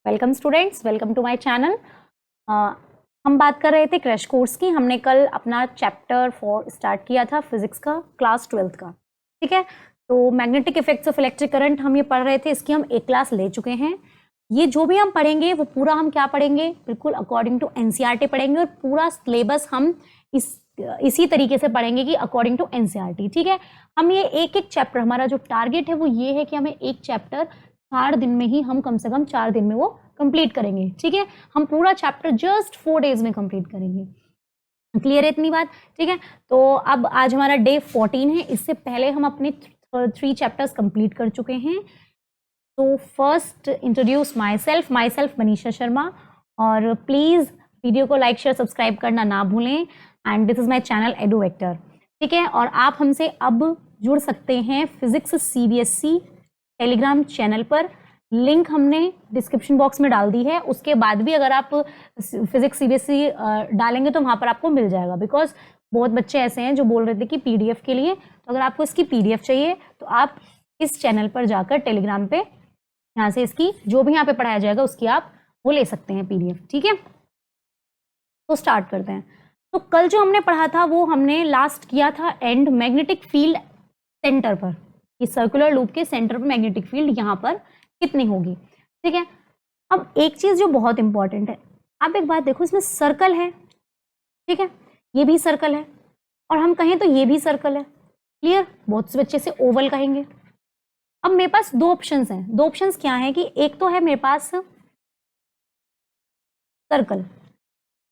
Welcome students, welcome to my channel. हम बात कर रहे थे क्रैश कोर्स की। हमने कल अपना चैप्टर 4 स्टार्ट किया था फिजिक्स का, क्लास 12th का। ठीक है, तो magnetic effects of electric current हम ये पढ़ रहे थे। इसकी हम एक क्लास ले चुके हैं। ये जो भी हम पढ़ेंगे वो पूरा हम क्या पढ़ेंगे, बिल्कुल अकॉर्डिंग टू एनसीईआरटी पढ़ेंगे और पूरा सिलेबस हम इसी तरीके से पढ़ेंगे कि अकॉर्डिंग टू एनसीईआरटी। ठीक है, हम ये एक एक चैप्टर, हमारा जो टारगेट है वो ये है कि हमें एक चैप्टर 4 दिन में ही, हम कम से कम 4 दिन में वो कंप्लीट करेंगे। ठीक है, हम पूरा चैप्टर जस्ट 4 डेज में कंप्लीट करेंगे। क्लियर है इतनी बात? ठीक है, तो अब आज हमारा डे 14 है। इससे पहले हम अपने 3 चैप्टर्स कंप्लीट कर चुके हैं। तो first introduce my self Manisha Sharma. और प्लीज वीडियो को लाइक शेयर सब्सक्राइब करना ना भूलें। And this is my channel edu vector. ठीक है, और आप हमसे अब जुड़ सकते हैं फिजिक्स सीबीएसई टेलीग्राम चैनल पर। लिंक हमने डिस्क्रिप्शन बॉक्स में डाल दी है। उसके बाद भी अगर आप फिजिक्स सीबीएसई डालेंगे तो वहां पर आपको मिल जाएगा। बिकॉज बहुत बच्चे ऐसे हैं जो बोल रहे थे कि पीडीएफ के लिए, तो अगर आपको इसकी पीडीएफ चाहिए तो आप इस चैनल पर जाकर टेलीग्राम पे यहाँ से इसकी जो भी यहाँ पे पढ़ाया जाएगा उसकी आप वो ले सकते हैं पीडीएफ। ठीक है, तो स्टार्ट करते हैं। तो कल जो हमने पढ़ा था वो हमने लास्ट किया था एंड मैग्नेटिक फील्ड सेंटर पर। इस सर्कुलर लूप के सेंटर पर मैग्नेटिक फील्ड यहाँ पर कितनी होगी। ठीक है, अब एक चीज जो बहुत इंपॉर्टेंट है, आप एक बात देखो, इसमें सर्कल है। ठीक है, ये भी सर्कल है और हम कहें तो ये भी सर्कल है। क्लियर? बहुत से बच्चे से ओवल कहेंगे। अब मेरे पास 2 ऑप्शंस हैं। 2 ऑप्शंस क्या है कि एक तो है मेरे पास सर्कल।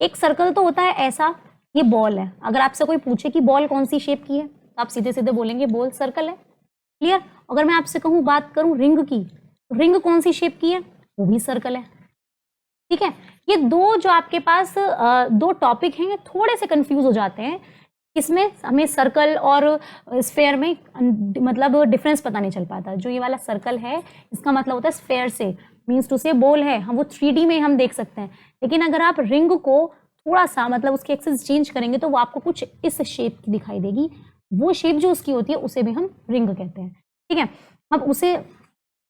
एक सर्कल तो होता है ऐसा, ये बॉल है। अगर आपसे कोई पूछे कि बॉल कौन सी शेप की है तो आप सीधे सीधे बोलेंगे बॉल सर्कल है। क्लियर? अगर मैं आपसे कहूं, बात करूं रिंग की, तो रिंग कौन सी शेप की है, वो भी सर्कल है। ठीक है, ये दो जो आपके पास 2 टॉपिक हैं, ये थोड़े से कंफ्यूज हो जाते हैं। इसमें हमें सर्कल और स्फेयर में मतलब डिफरेंस पता नहीं चल पाता। जो ये वाला सर्कल है इसका मतलब होता है स्फेयर से, मीन्स टू से बॉल है, हम वो 3D में हम देख सकते हैं। लेकिन अगर आप रिंग को थोड़ा सा मतलब उसके एक्सिस चेंज करेंगे तो वो आपको कुछ इस शेप की दिखाई देगी। वो शेप जो उसकी होती है उसे भी हम रिंग कहते हैं। ठीक है, अब उसे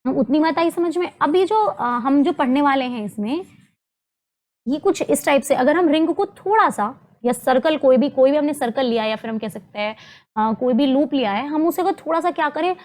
उतनी बात आई समझ में। अब ये जो हम जो पढ़ने वाले हैं इसमें ये कुछ इस टाइप से, अगर हम रिंग को थोड़ा सा या सर्कल कोई भी हमने सर्कल लिया या फिर हम कह सकते हैं कोई भी लूप लिया है, हम उसे अगर थोड़ा सा क्या करें,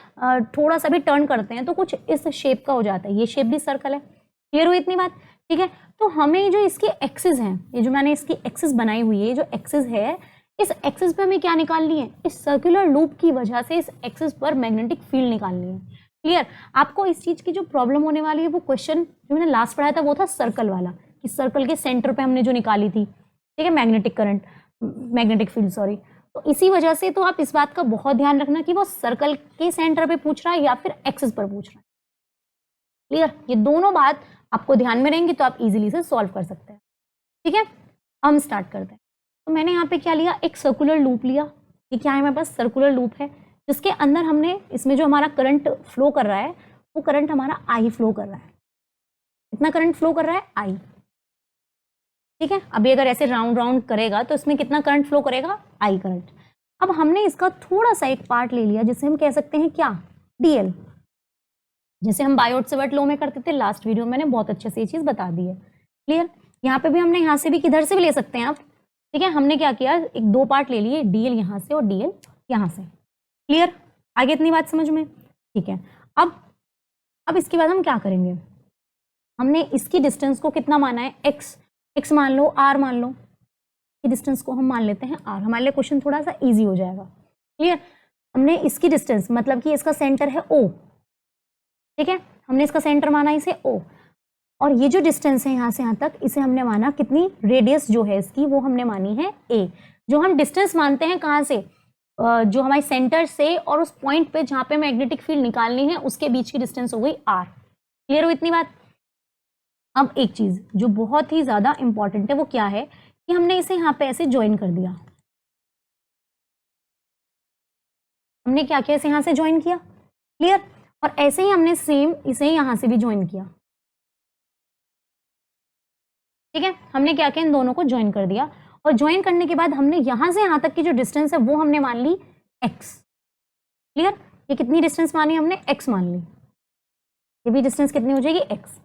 थोड़ा सा भी टर्न करते हैं तो कुछ इस शेप का हो जाता है। ये शेप भी सर्कल है। क्लियर हुई इतनी बात? ठीक है, तो हमें जो इसकी एक्सिस है, ये जो मैंने इसकी एक्सिस बनाई हुई है, जो एक्सिस है, इस एक्सिस पे हमें क्या निकालनी है, इस सर्कुलर लूप की वजह से इस एक्सिस पर मैग्नेटिक फील्ड निकालनी है। क्लियर? आपको इस चीज की जो प्रॉब्लम होने वाली है वो क्वेश्चन जो मैंने लास्ट पढ़ाया था वो था सर्कल वाला, कि सर्कल के सेंटर पे हमने जो निकाली थी, ठीक है, magnetic current, magnetic field sorry. तो इसी वजह से तो आप इस बात का बहुत ध्यान रखना कि वो सर्कल के सेंटर पे पूछ रहा है या फिर एक्सिस पर पूछ रहा है। क्लियर? ये दोनों बात आपको ध्यान में रहेंगी तो आप इजीली से सॉल्व कर सकते हैं। ठीक है, हम स्टार्ट करते हैं। तो मैंने यहाँ पे क्या लिया, एक सर्कुलर लूप लिया। ये क्या है, मेरे पास सर्कुलर लूप है जिसके अंदर हमने, इसमें जो हमारा करंट फ्लो कर रहा है वो करंट हमारा आई फ्लो कर रहा है। कितना करंट फ्लो कर रहा है, आई। ठीक है, अभी अगर ऐसे राउंड राउंड करेगा तो इसमें कितना करंट फ्लो करेगा, आई करंट। अब हमने इसका थोड़ा सा एक पार्ट ले लिया जिसे हम कह सकते हैं क्या, डीएल, जैसे हम बायोट सेवर्ट लॉ में करते थे। लास्ट वीडियो में मैंने बहुत अच्छे से ये चीज बता दी है। क्लियर? यहाँ पे भी हमने यहाँ से भी किधर से भी ले सकते हैं आप। ठीक है, हमने क्या किया, एक 2 पार्ट ले लिए, डीएल यहाँ से और डीएल यहाँ से। क्लियर? आगे इतनी बात समझ में? ठीक है, अब इसके बाद हम क्या करेंगे, हमने इसकी डिस्टेंस को कितना माना है, एक्स मान लो, आर मान लो, कि डिस्टेंस को हम मान लेते हैं आर। हमारे लिए क्वेश्चन थोड़ा सा इजी हो जाएगा। क्लियर? हमने इसकी डिस्टेंस मतलब कि इसका सेंटर है ओ। ठीक है, हमने इसका सेंटर माना इसे ओ, और ये जो डिस्टेंस है यहाँ से यहाँ तक, इसे हमने माना कितनी, रेडियस जो है इसकी वो हमने मानी है ए। जो हम डिस्टेंस मानते हैं कहाँ से, जो हमारे सेंटर से और उस पॉइंट पे जहाँ पे मैग्नेटिक फील्ड निकालनी है उसके बीच की डिस्टेंस हो गई आर। क्लियर हो इतनी बात? अब एक चीज जो बहुत ही ज्यादा इंपॉर्टेंट है वो क्या है कि हमने इसे यहाँ पे ऐसे ज्वाइन कर दिया। हमने क्या किया, इसे यहाँ से ज्वाइन किया। क्लियर? और ऐसे ही हमने सेम इसे यहाँ से भी ज्वाइन किया। ठीक है, हमने क्या किया, इन दोनों को ज्वाइन कर दिया, और ज्वाइन करने के बाद हमने यहाँ से यहाँ तक की जो डिस्टेंस है वो हमने मान ली x। क्लियर? ये कितनी डिस्टेंस मानी हमने, x मान ली। ये भी डिस्टेंस कितनी हो जाएगी, x।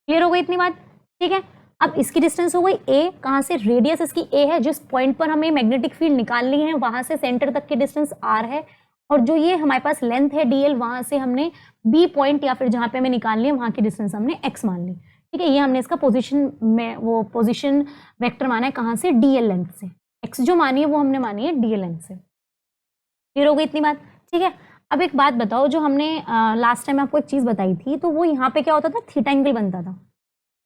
क्लियर हो गई इतनी बात? ठीक है, अब इसकी डिस्टेंस हो गई a, कहाँ से, रेडियस इसकी a है, जिस पॉइंट पर हमें मैग्नेटिक फील्ड निकालनी है वहां से सेंटर तक की डिस्टेंस r है, और जो ये हमारे पास लेंथ है dl, वहां से हमने b पॉइंट या फिर जहां पे हमें निकालनी है वहां की डिस्टेंस हमने x मान ली। ठीक है, ये हमने इसका पोजीशन में वो पोजीशन वेक्टर माना है, कहाँ से, dl लेंथ से, x जो मानी है वो हमने मानी है dl लेंथ से। क्लियर हो गई इतनी बात? ठीक है, अब एक बात बताओ, जो हमने लास्ट टाइम आपको एक चीज बताई थी, तो वो यहाँ पे क्या होता था, थीटा एंगल बनता था।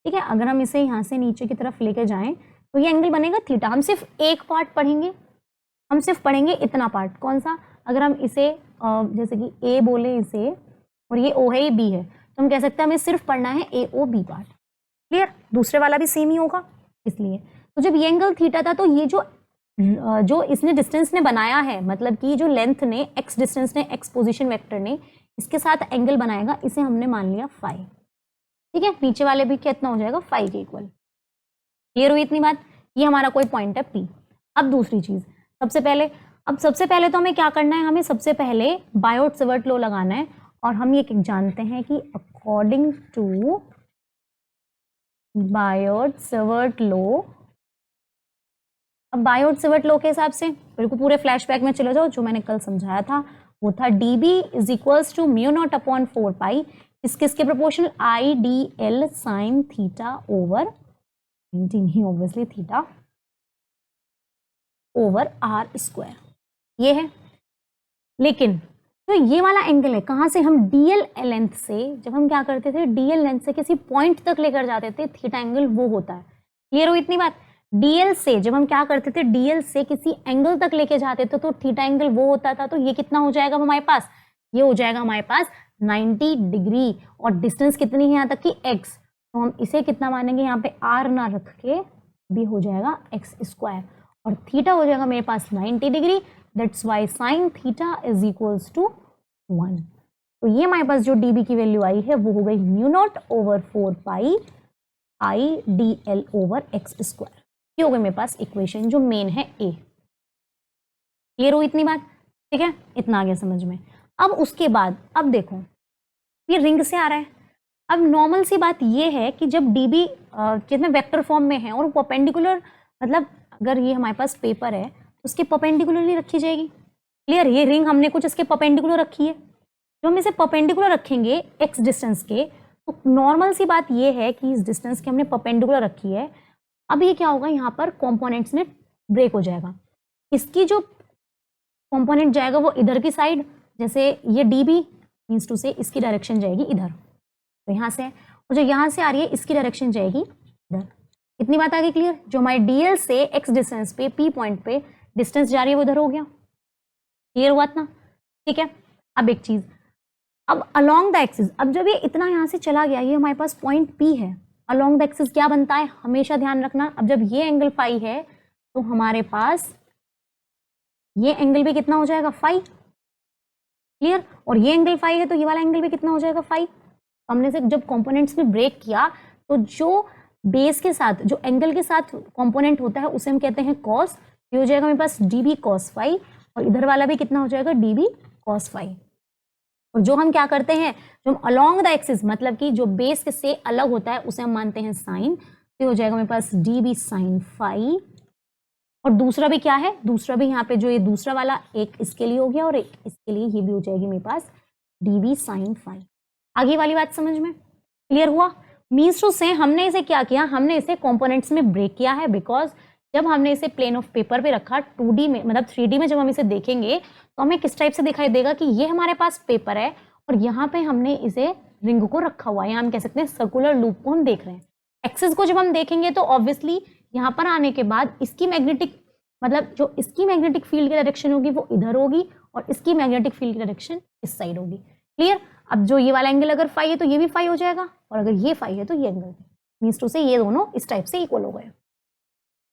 ठीक है, अगर हम इसे यहाँ से नीचे की तरफ लेके जाएं तो ये एंगल बनेगा थीटा। हम सिर्फ एक पार्ट पढ़ेंगे, हम सिर्फ पढ़ेंगे इतना पार्ट, कौन सा, अगर हम इसे जैसे कि ए बोले इसे, और ये ओ है, ये बी है, तो हम कह सकते हैं हमें सिर्फ पढ़ना है ए ओ बी पार्ट। क्लियर? दूसरे वाला भी सेम ही होगा। इसलिए तो जब ये एंगल थीटा था, तो ये जो इसने डिस्टेंस ने बनाया है, मतलब कि जो लेंथ ने, एक्स डिस्टेंस ने, एक्स पोजीशन वेक्टर ने इसके साथ एंगल बनाएगा, इसे हमने मान लिया फाई। ठीक है, नीचे वाले भी कितना हो जाएगा, फाई के इक्वल। क्लियर हुई इतनी बात? ये हमारा कोई पॉइंट है P। अब दूसरी चीज, सबसे पहले तो हमें क्या करना है, हमें सबसे पहले बायोट-सवर्ट लॉ लगाना है, और हम ये जानते हैं कि अकॉर्डिंग टू बायोट-सवर्ट लॉ, अब बायोट-सवर्ट लॉ के हिसाब से बिल्कुल पूरे फ्लैशबैक में चले जाओ, जो मैंने कल समझाया था वो था dB is equals to mu not upon 4 pi, किसके proportional, I D L sine theta over, नहीं obviously theta over R square, ये है। लेकिन तो ये वाला एंगल है, कहाँ से, हम डीएल लेंथ से, जब हम क्या करते थे, डीएल लेंथ से किसी पॉइंट तक लेकर जाते थे, थीटा एंगल वो होता है। क्लियर हो इतनी बात? डीएल से जब हम क्या करते थे, डीएल से किसी एंगल तक लेके जाते थे तो थीटा एंगल वो होता था। तो ये कितना हो जाएगा हमारे पास, ये हो जाएगा हमारे पास 90 डिग्री, और डिस्टेंस कितनी है यहाँ तक की x, तो हम इसे कितना मानेंगे, यहाँ पे r ना रख के भी हो जाएगा x स्क्वायर, और थीटा हो जाएगा मेरे पास 90 degree, that's why sine theta is equals to 1। तो ये हमारे पास जो dB की वैल्यू आई है वो हो गई म्यू नॉट ओवर 4 पाई आई D L over x square. ये हो गई मेरे पास इक्वेशन जो मेन है A। क्लियर हो इतनी बात? ठीक है, इतना आ गया समझ में। अब उसके बाद, अब देखो ये रिंग से आ रहा है। अब नॉर्मल सी बात ये है कि जब dB जिसमें वेक्टर फॉर्म में है और परपेंडिकुलर, मतलब अगर ये हमारे पास पेपर है तो उसके परपेंडिकुलरली रखी जाएगी। क्लियर? ये रिंग हमने कुछ इसके परपेंडिकुलर रखी है, जो हम इसे परपेंडिकुलर रखेंगे x डिस्टेंस के, तो नॉर्मल सी बात ये है कि इस डिस्टेंस की हमने परपेंडिकुलर रखी है। अब ये क्या होगा, यहाँ पर कंपोनेंट्स में ब्रेक हो जाएगा। इसकी जो कंपोनेंट जाएगा वो इधर की साइड, जैसे ये dB मीन्स टू से इसकी डायरेक्शन जाएगी इधर, तो यहाँ से, और जो यहाँ से आ रही है इसकी डायरेक्शन जाएगी इधर। इतनी बात आ गई क्लियर? जो हमारे DL से x डिस्टेंस पे P पॉइंट पे डिस्टेंस जा रही है वो इधर हो गया। क्लियर हुआ इतना? ठीक है, अब एक चीज, अब अलोंग द एक्सिस, अब जब ये इतना यहाँ से चला गया, ये हमारे पास पॉइंट P है, अलोंग द एक्सिस क्या बनता है, हमेशा ध्यान रखना, अब जब ये एंगल फाई है तो हमारे पास ये एंगल भी कितना हो जाएगा, फाई। क्लियर? और ये एंगल फाई है तो ये वाला एंगल भी कितना हो जाएगा, फाई। तो हमने से जब कंपोनेंट्स में ब्रेक किया तो जो बेस के साथ, जो एंगल के साथ कंपोनेंट होता है उसे हम कहते हैं कॉस। ये हो जाएगा मेरे पास dB कॉस फाई, और इधर वाला भी कितना हो जाएगा, dB कॉस फाई। और जो हम क्या करते हैं, जो हम अलोंग द एक्सिस, मतलब कि जो बेस से अलग होता है उसे हम मानते हैं साइन, तो हो जाएगा मेरे पास dB साइन फाई। और दूसरा भी क्या है, दूसरा भी यहाँ पे जो ये दूसरा वाला, एक इसके लिए हो गया और एक इसके लिए, ये भी हो जाएगी मेरे पास dB साइन फाई। आगे वाली बात समझ में क्लियर हुआ? मीन्स टू से हमने इसे क्या किया, हमने इसे कंपोनेंट्स में ब्रेक किया है, बिकॉज जब हमने इसे प्लेन ऑफ पेपर पे रखा 2D में, मतलब 3D में जब हम इसे देखेंगे तो हमें किस टाइप से दिखाई देगा कि ये हमारे पास पेपर है और यहाँ पे हमने इसे रिंग को रखा हुआ है, या हम कह सकते हैं सर्कुलर लूप को हम देख रहे हैं। एक्सिस को जब हम देखेंगे तो ऑब्वियसली यहाँ पर आने के बाद इसकी मैग्नेटिक, मतलब जो इसकी मैग्नेटिक फील्ड की डायरेक्शन होगी वो इधर होगी, और इसकी मैग्नेटिक फील्ड की डायरेक्शन इस साइड होगी। क्लियर? अब जो ये वाला एंगल अगर फाई है तो ये भी फाई हो जाएगा, और अगर ये फाई है तो ये एंगल, मीन्स टू से ये दोनों इस टाइप से इक्वल हो गए।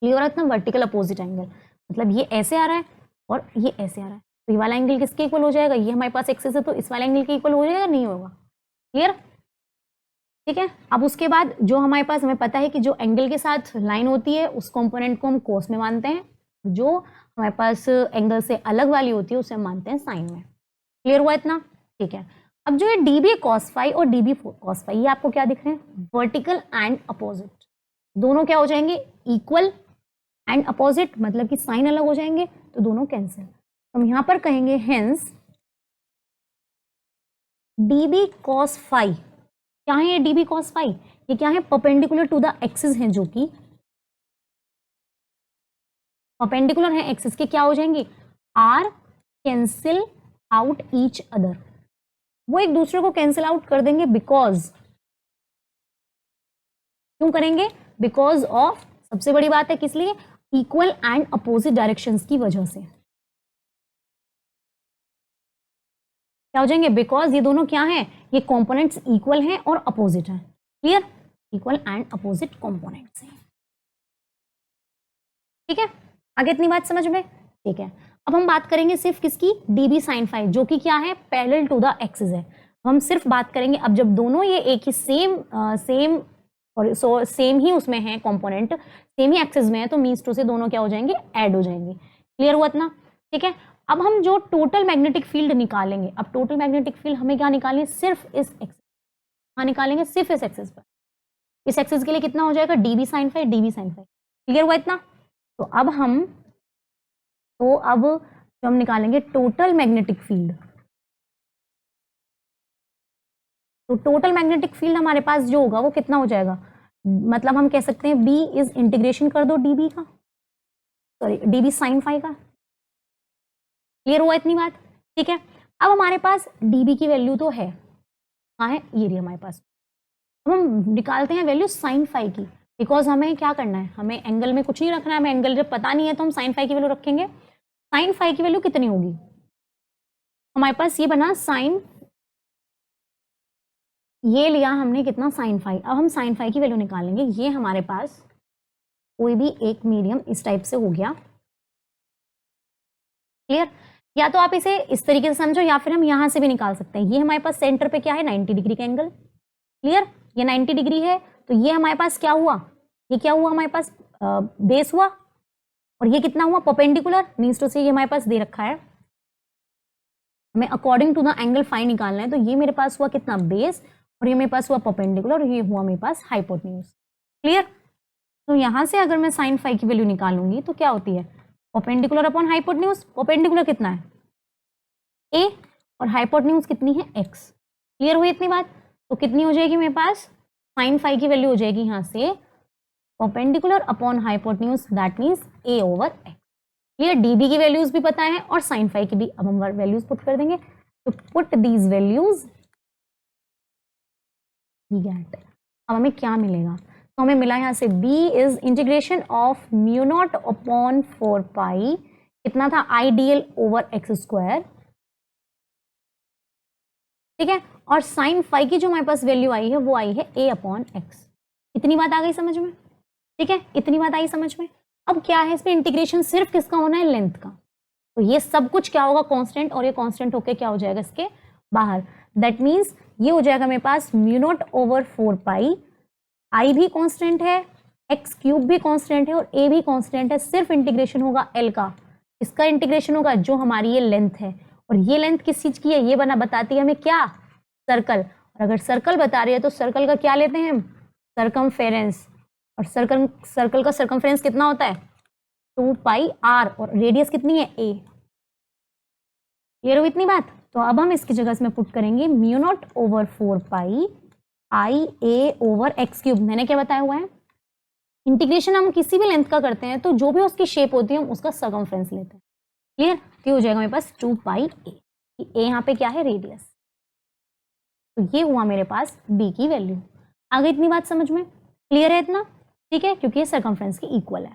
क्लियर हो रहा है? वर्टिकल अपोजिट एंगल, मतलब ये ऐसे आ रहा है और ये ऐसे आ रहा है, तो ये वाला एंगल किसके इक्वल हो जाएगा, ये हमारे पास एक्सिस है तो इस वाले एंगल के इक्वल हो जाएगा, नहीं होगा। क्लियर? ठीक है, अब उसके बाद जो हमारे पास, हमें पता है कि जो एंगल के साथ लाइन होती है उस कंपोनेंट को हम कोस में मानते हैं, जो हमारे पास एंगल से अलग वाली होती है उसे हम मानते हैं साइन में। क्लियर हुआ इतना? ठीक है, अब जो है db cos phi और db cos phi, ये आपको क्या दिख रहे हैं? वर्टिकल एंड अपोजिट, दोनों क्या हो जाएंगे? इक्वल एंड अपोजिट, मतलब कि साइन अलग हो जाएंगे तो दोनों कैंसिल। हम यहां पर कहेंगे हेंस db cos phi, क्या है ये db cos phi? ये क्या है? परपेंडिकुलर टू द एक्सिस हैं, जो कि परपेंडिकुलर है एक्सिस के, क्या हो जाएंगे? Are cancel out each other, वो एक दूसरे को कैंसिल आउट कर देंगे। बिकॉज, क्यों करेंगे? बिकॉज ऑफ, सबसे बड़ी बात है किस लिए? इक्वल एंड अपोजिट डायरेक्शंस की वजह से क्या हो जाएंगे? बिकॉज ये दोनों क्या है? ये कंपोनेंट्स इक्वल हैं और अपोजिट हैं। Clear? Equal and opposite components हैं। ठीक है, आगे इतनी बात समझ में? ठीक है, अब हम बात करेंगे सिर्फ किसकी? db sin phi, जो कि क्या है? पैरेलल टू द एक्सिस है। हम सिर्फ बात करेंगे अब जब दोनों ये एक ही सेम ही उसमें है, कंपोनेंट सेम ही एक्सिस में है, तो मीन्स टू से दोनों क्या हो जाएंगे? ऐड हो जाएंगे। क्लियर हुआ इतना? ठीक है, अब हम जो टोटल मैग्नेटिक फील्ड निकालेंगे, अब टोटल मैग्नेटिक फील्ड हमें क्या निकालेंगे? सिर्फ इस एक्सिस, हाँ निकालेंगे सिर्फ इस एक्सिस पर। इस एक्सिस के लिए कितना हो जाएगा? db sin phi, db sin phi। Clear हुआ इतना? तो अब जो हम निकालेंगे टोटल मैग्नेटिक फील्ड, तो टोटल मैग्नेटिक फील्ड हमारे पास जो होगा वो कितना हो जाएगा? मतलब हम कह सकते हैं b इज इंटीग्रेशन कर दो db का, सॉरी db sin phi का। क्लियर हुआ इतनी बात? ठीक है, अब हमारे पास db की वैल्यू तो है, कहाँ है? ये रही हमारे पास। अब हम निकालते हैं वैल्यू sin phi की, बिकॉज हमें क्या करना है? हमें एंगल में कुछ नहीं रखना है, हमें एंगल जब पता नहीं है तो हम sin phi की वैल्यू रखेंगे। sin phi की वैल्यू कितनी होगी? हमारे पास ये बना sin, ये लिया हमने कितना? sin phi। अब हम sin phi की वैल्यू निकालेंगे। ये हमारे पास कोई भी एक मीडियम इस टाइप से हो गया। क्लियर? या तो आप इसे इस तरीके से समझो, या फिर हम यहां से भी निकाल सकते हैं। ये हमारे पास सेंटर पे क्या है? 90 डिग्री का एंगल। क्लियर? ये 90 डिग्री है, तो ये हमारे पास क्या हुआ? ये क्या हुआ? हमारे पास बेस हुआ, और ये कितना हुआ? परपेंडिकुलर, मीन्स टू से ये हमारे पास दे रखा है, हमें according to the angle phi निकालना है। तो ये मेरे पास हुआ कितना? बेस, और ये मेरे पास हुआ परपेंडिकुलर, और ये हुआ मेरे पास हाइपोटेन्यूज। क्लियर? तो यहां से अगर मैं sin phi की वैल्यू निकालूंगी तो क्या होती है? Perpendicular upon hypotenuse. परपेंडिकुलर कितना है? a, और हाइपोटेन्यूज कितनी है? x। क्लियर हुई इतनी बात? तो कितनी हो जाएगी मेरे पास? sin phi की वैल्यू हो जाएगी यहां से perpendicular upon hypotenuse, that means a over x। Clear? db की वैल्यूज भी पता है और sin phi की भी। अब हम वैल्यूज पुट कर देंगे, तो पुट दीज वैल्यूज, गेट। अब हमें क्या मिलेगा? तो हमें मिला यहां से b is integration of mu not upon 4 पाई, कितना था? Ideal over x square. ठीक है, और sin phi की जो हमारे पास वैल्यू आई है वो आई है a अपॉन एक्स। इतनी बात आ गई समझ में? ठीक है, इतनी बात आई समझ में? अब क्या है इसमें? इंटीग्रेशन सिर्फ किसका होना है? लेंथ का। तो ये सब कुछ क्या होगा? कांस्टेंट, और ये कांस्टेंट होके क्या हो जाएगा? इसके बाहर। दैट मीन्स ये हो जाएगा मेरे पास म्यू नॉट ओवर 4 पाई, आई भी कांस्टेंट है, एक्स क्यूब भी कांस्टेंट है, और ए भी कांस्टेंट है। सिर्फ इंटीग्रेशन होगा एल का, इसका इंटीग्रेशन होगा जो हमारी ये लेंथ है। और ये लेंथ किस चीज की है? ये बना बताती है हमें क्या? सर्कल। और अगर सर्कल बता रही है तो सर्कल का क्या लेते हैं हम? सर्कमफेरेंस। और सर्कल का सर्कमफेरेंस कितना होता है? 2 पाई आर, और रेडियस कितनी है? a। क्लियर हुई इतनी बात? तो अब हम इसकी जगह इसमें पुट करेंगे म्यू नॉट ओवर 4 पाई आई ए ओवर एक्स क्यूब। मैंने क्या बताया हुआ है? इंटीग्रेशन हम किसी भी लेंथ का करते हैं तो जो भी उसकी शेप होती है हम उसका सर्कमफ्रेंस लेते हैं। क्लियर? तो हो जाएगा मेरे पास 2 पाई ए यहाँ पे क्या है? रेडियस। तो ये हुआ मेरे पास b की वैल्यू। आ गई इतनी बात समझ में? क्लियर है इतना? ठीक है, क्योंकि ये सर्कमफ्रेंस के इक्वल है।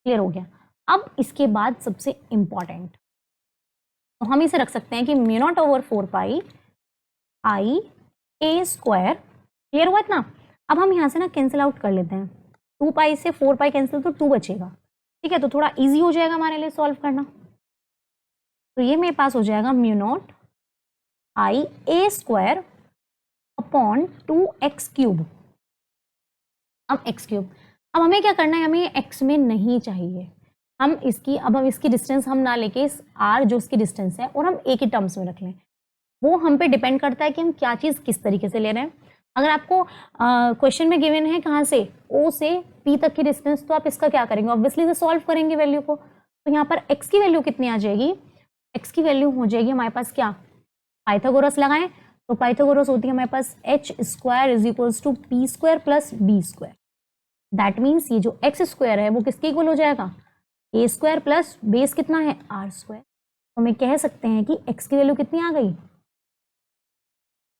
क्लियर हो गया? अब इसके बाद सबसे इंपॉर्टेंट, तो हम इसे रख सकते हैं कि म्यू नॉट ओवर 4 पाई आई ए स्क्वायर। क्लियर हुआ इतना? अब हम यहाँ से ना कैंसिल आउट कर लेते हैं, 2 पाई से 4 पाई कैंसिल, तो 2 बचेगा। ठीक है, तो थोड़ा इजी हो जाएगा हमारे लिए सॉल्व करना। तो ये मेरे पास हो जाएगा mu not I A square upon 2x cube. अब x क्यूब, अब हमें क्या करना है? हमें x में नहीं चाहिए, हम इसकी डिस्टेंस हम ना लेके इस r जो इसकी डिस्टेंस है और हम a के टर्म्स में रख लें। वो हम पे डिपेंड करता है कि हम क्या चीज़ किस तरीके से ले रहे हैं। अगर आपको क्वेश्चन में गिवन है कहाँ से, ओ से पी तक की डिस्टेंस, तो आप इसका क्या करेंगे, ऑब्वियसली से सॉल्व करेंगे वैल्यू को। तो यहाँ पर एक्स की वैल्यू कितनी आ जाएगी, एक्स की वैल्यू हो जाएगी हमारे पास क्या, पाइथागोरस लगाएं तो पाइथागोरस होती है हमारे पास H square is equals to P square plus B square. That means ये जो एक्स स्क्वायर है वो किसके इक्वल हो जाएगा, ए स्क्वायर प्लस बेस कितना है आर स्क्वायर। तो हम कह सकते हैं कि एक्स की वैल्यू कितनी आ गई,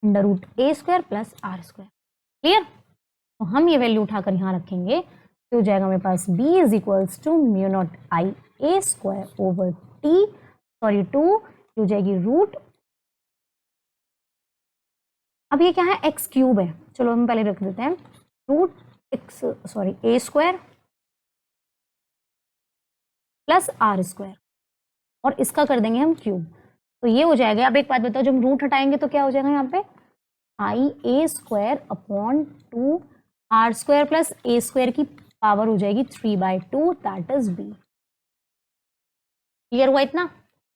under root a square plus r square. Clear. तो हम ये वैल्यू उठाकर यहाँ रखेंगे तो हो जाएगा मेरे पास b is equals to mu not I A square over t, sorry 2 हो जाएगी रूट, अब ये क्या है एक्स क्यूब है, चलो हम पहले रख देते हैं root x sorry a square plus r square और इसका कर देंगे हम क्यूब, तो ये हो जाएगा। अब एक बात बताओ, जब हम रूट हटाएंगे तो क्या हो जाएगा यहाँ पे, I A square upon 2 R square plus A square की पावर हो जाएगी 3/2, दैट इज बी। क्लियर हुआ इतना,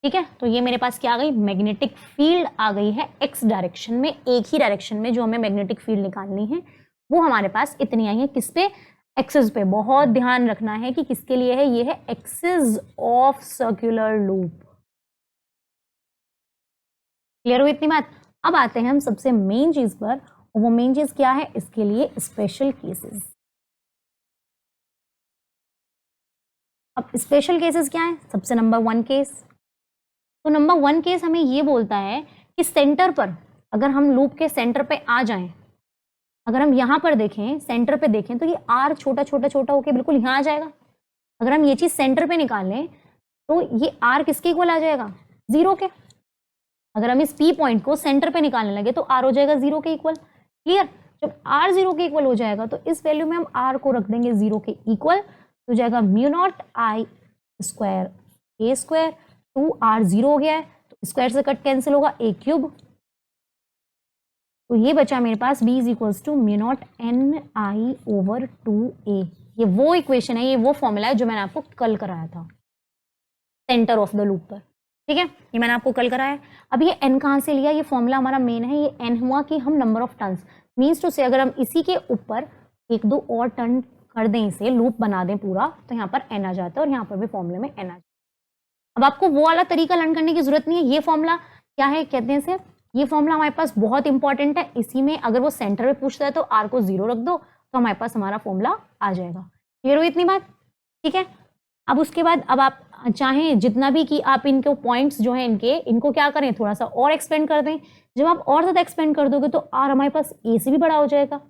ठीक है। तो ये मेरे पास क्या आ गई, मैग्नेटिक फील्ड आ गई है एक्स डायरेक्शन में, एक ही डायरेक्शन में जो हमें मैग्नेटिक फील्ड निकालनी है वो हमारे पास इतनी आई है। किस पे, एक्सिस पे। बहुत ध्यान रखना है कि किसके लिए है, ये है axis of circular loop. Clear हुई इतनी बात। अब आते हैं हम सबसे मेन चीज पर, और वो मेन चीज क्या है, इसके लिए स्पेशल केसेस। अब स्पेशल केसेस क्या है, सबसे नंबर 1 केस, तो नंबर 1 केस हमें ये बोलता है कि सेंटर पर, अगर हम लूप के सेंटर पे आ जाएं, अगर हम यहाँ पर देखें सेंटर पे देखें तो ये आर छोटा छोटा छोटा होके बिल्कुल यहाँ आ जाएगा। अगर हम ये चीज सेंटर पे निकालें तो ये आर किसके इक्वल आ जाएगा, 0 के। अगर हम इस पी पॉइंट को सेंटर पे निकालने लगे तो आर हो जाएगा 0 के इक्वल। क्लियर। जब आर 0 के इक्वल हो जाएगा तो इस वैल्यू में हम आर को रख देंगे 0 के इक्वल, तो हो जाएगा mu not I square a square, 2 r 0 हो गया है तो स्क्वायर से कट कैंसिल होगा, ए क्यूब, तो ये बचा मेरे पास b is equals to mu not N I over 2a। ये वो इक्वेशन है, ये वो फॉर्मूला है जो मैंने आपको कल कराया था सेंटर ऑफ द लूप पर, ठीक है। ये मैंने आपको कल कराया। अब ये n कहाँ से लिया, ये फॉर्मूला हमारा मेन है। ये n हुआ कि हम number of turns, means to say अगर हम इसी के ऊपर 1-2 और टर्न कर दें, इसे लूप बना दें पूरा, तो यहाँ पर n आ जाता है और यहाँ पर भी फॉर्मूले में n आ जाता है। अब आपको वो वाला तरीका लर्न करने की जरूरत नहीं है। ये फॉर्मूला क्या है, कहते हैं इसे, ये फॉर्मूला हमारे पास बहुत इंपॉर्टेंट है। इसी में अगर वो सेंटर में पूछता है तो आर को 0 रख दो तो हमारे पास हमारा फॉर्मूला आ जाएगा। क्लियर हुई इतनी बात, ठीक है। अब उसके बाद अब आप चाहें जितना भी कि आप इनके पॉइंट्स जो हैं इनको क्या करें, थोड़ा सा और एक्सपेंड कर दें। जब आप और ज़्यादा एक्सपेंड कर दोगे तो आर हमारे पास ए से भी बड़ा हो जाएगा।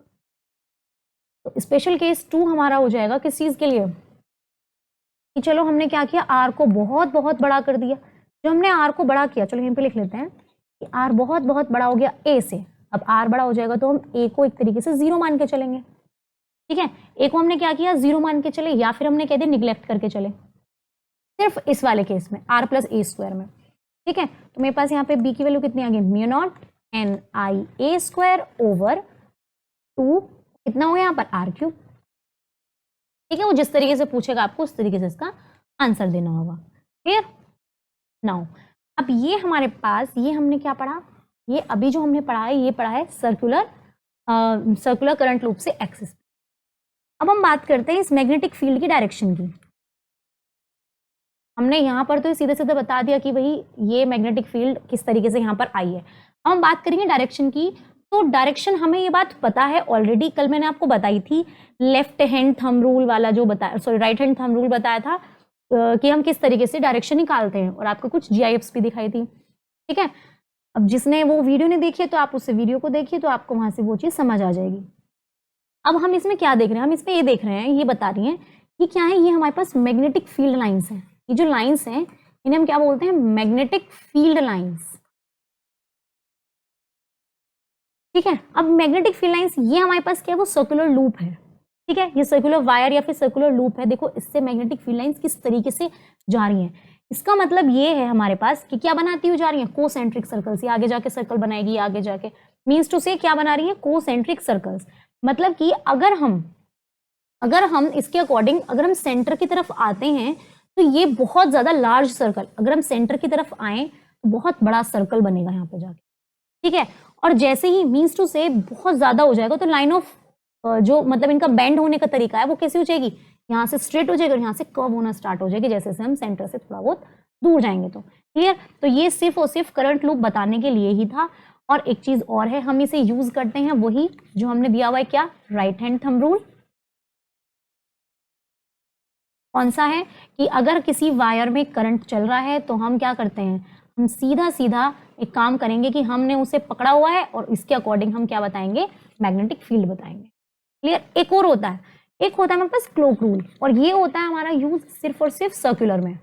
तो स्पेशल केस 2 हमारा हो जाएगा किस चीज़ के लिए, कि चलो हमने क्या किया, आर को बहुत बहुत बड़ा कर दिया। जो हमने आर को बड़ा किया, चलो यहीं पे लिख लेते हैं कि आर बहुत बहुत बड़ा हो गया ए से। अब आर बड़ा हो जाएगा तो हम ए को एक तरीके से 0 मान के चलेंगे, ठीक है। ए को हमने क्या किया, 0 मान के चले, या फिर हमने कह दिया निग्लेक्ट करके चले, सिर्फ इस वाले केस में आर प्लस ए स्क्वायर में, ठीक है। तो मेरे पास यहाँ पे बी की वैल्यू कितनी आ गई, म्यू नॉट एन आई ए स्क्वायर ओवर 2, कितना हो यहाँ पर आर क्यूब, ठीक है। वो जिस तरीके से पूछेगा आपको उस तरीके से इसका आंसर देना होगा। क्लियर। नाउ अब ये हमारे पास, ये हमने क्या पढ़ा, ये अभी जो हमने पढ़ा है ये पढ़ा है सर्कुलर करंट लूप से एक्सिस। अब हम बात करते हैं इस मैग्नेटिक फील्ड की डायरेक्शन की। हमने यहाँ पर तो सीधे सीधे बता दिया कि भाई ये मैग्नेटिक फील्ड किस तरीके से यहाँ पर आई है। अब हम बात करेंगे डायरेक्शन की। तो डायरेक्शन हमें ये बात पता है ऑलरेडी, कल मैंने आपको बताई थी, लेफ्ट हैंड थंब रूल वाला जो बताया, sorry right hand thumb rule बताया था कि हम किस तरीके से डायरेक्शन निकालते हैं, और आपको कुछ GIFs भी दिखाई थी, ठीक है। अब जिसने वो वीडियो नहीं देखी है तो आप उस वीडियो को देखिए, तो आपको वहां से वो चीज़ समझ आ जाएगी। अब हम इसमें क्या देख रहे हैं, हम इसमें ये देख रहे हैं, ये बता रही हैं कि क्या है, ये हमारे पास मैग्नेटिक फील्ड लाइन्स हैं। ये जो लाइन्स हैं इन्हें हम क्या बोलते हैं, मैग्नेटिक फील्ड लाइन्स, ठीक है। अब मैग्नेटिक फील्ड लाइन्स ये हमारे पास क्या है, वो सर्कुलर लूप है, ठीक है। ये सर्कुलर वायर या फिर सर्कुलर लूप है। देखो इससे मैग्नेटिक फील्ड लाइन्स किस तरीके से जा रही हैं। इसका मतलब ये है हमारे पास कि क्या बनाती हुई जा रही है, कोसेंट्रिक सर्कल्स। ये आगे जाके सर्कल बनाएगी, आगे जाके, मीन्स टू से क्या बना रही है, कोसेंट्रिक सर्कल्स। मतलब कि अगर हम इसके अकॉर्डिंग अगर हम सेंटर की तरफ आते हैं तो ये बहुत ज्यादा लार्ज सर्कल, अगर हम सेंटर की तरफ आए तो बहुत बड़ा सर्कल बनेगा यहाँ पे जाके, ठीक है। और जैसे ही मीन्स टू से बहुत ज्यादा हो जाएगा तो लाइन ऑफ जो मतलब इनका बेंड होने का तरीका है वो कैसी हो जाएगी, यहाँ से स्ट्रेट हो जाएगी और यहाँ से कर्व होना स्टार्ट हो जाएगी, जैसे हम सेंटर से थोड़ा बहुत दूर जाएंगे तो। क्लियर। तो ये सिर्फ और सिर्फ करंट लूप बताने के लिए ही था। और एक चीज और है, हम इसे यूज करते हैं वही जो हमने दिया हुआ है, क्या, राइट हैंड थंब रूल। कौन सा है कि अगर किसी वायर में करंट चल रहा है तो हम क्या करते हैं, हम सीधा सीधा एक काम करेंगे कि हमने उसे पकड़ा हुआ है और इसके अकॉर्डिंग हम क्या बताएंगे, मैग्नेटिक फील्ड बताएंगे। क्लियर। एक और होता है, एक होता है हमारे पास क्लोक रूल, और ये होता है हमारा यूज सिर्फ और सिर्फ सर्कुलर में।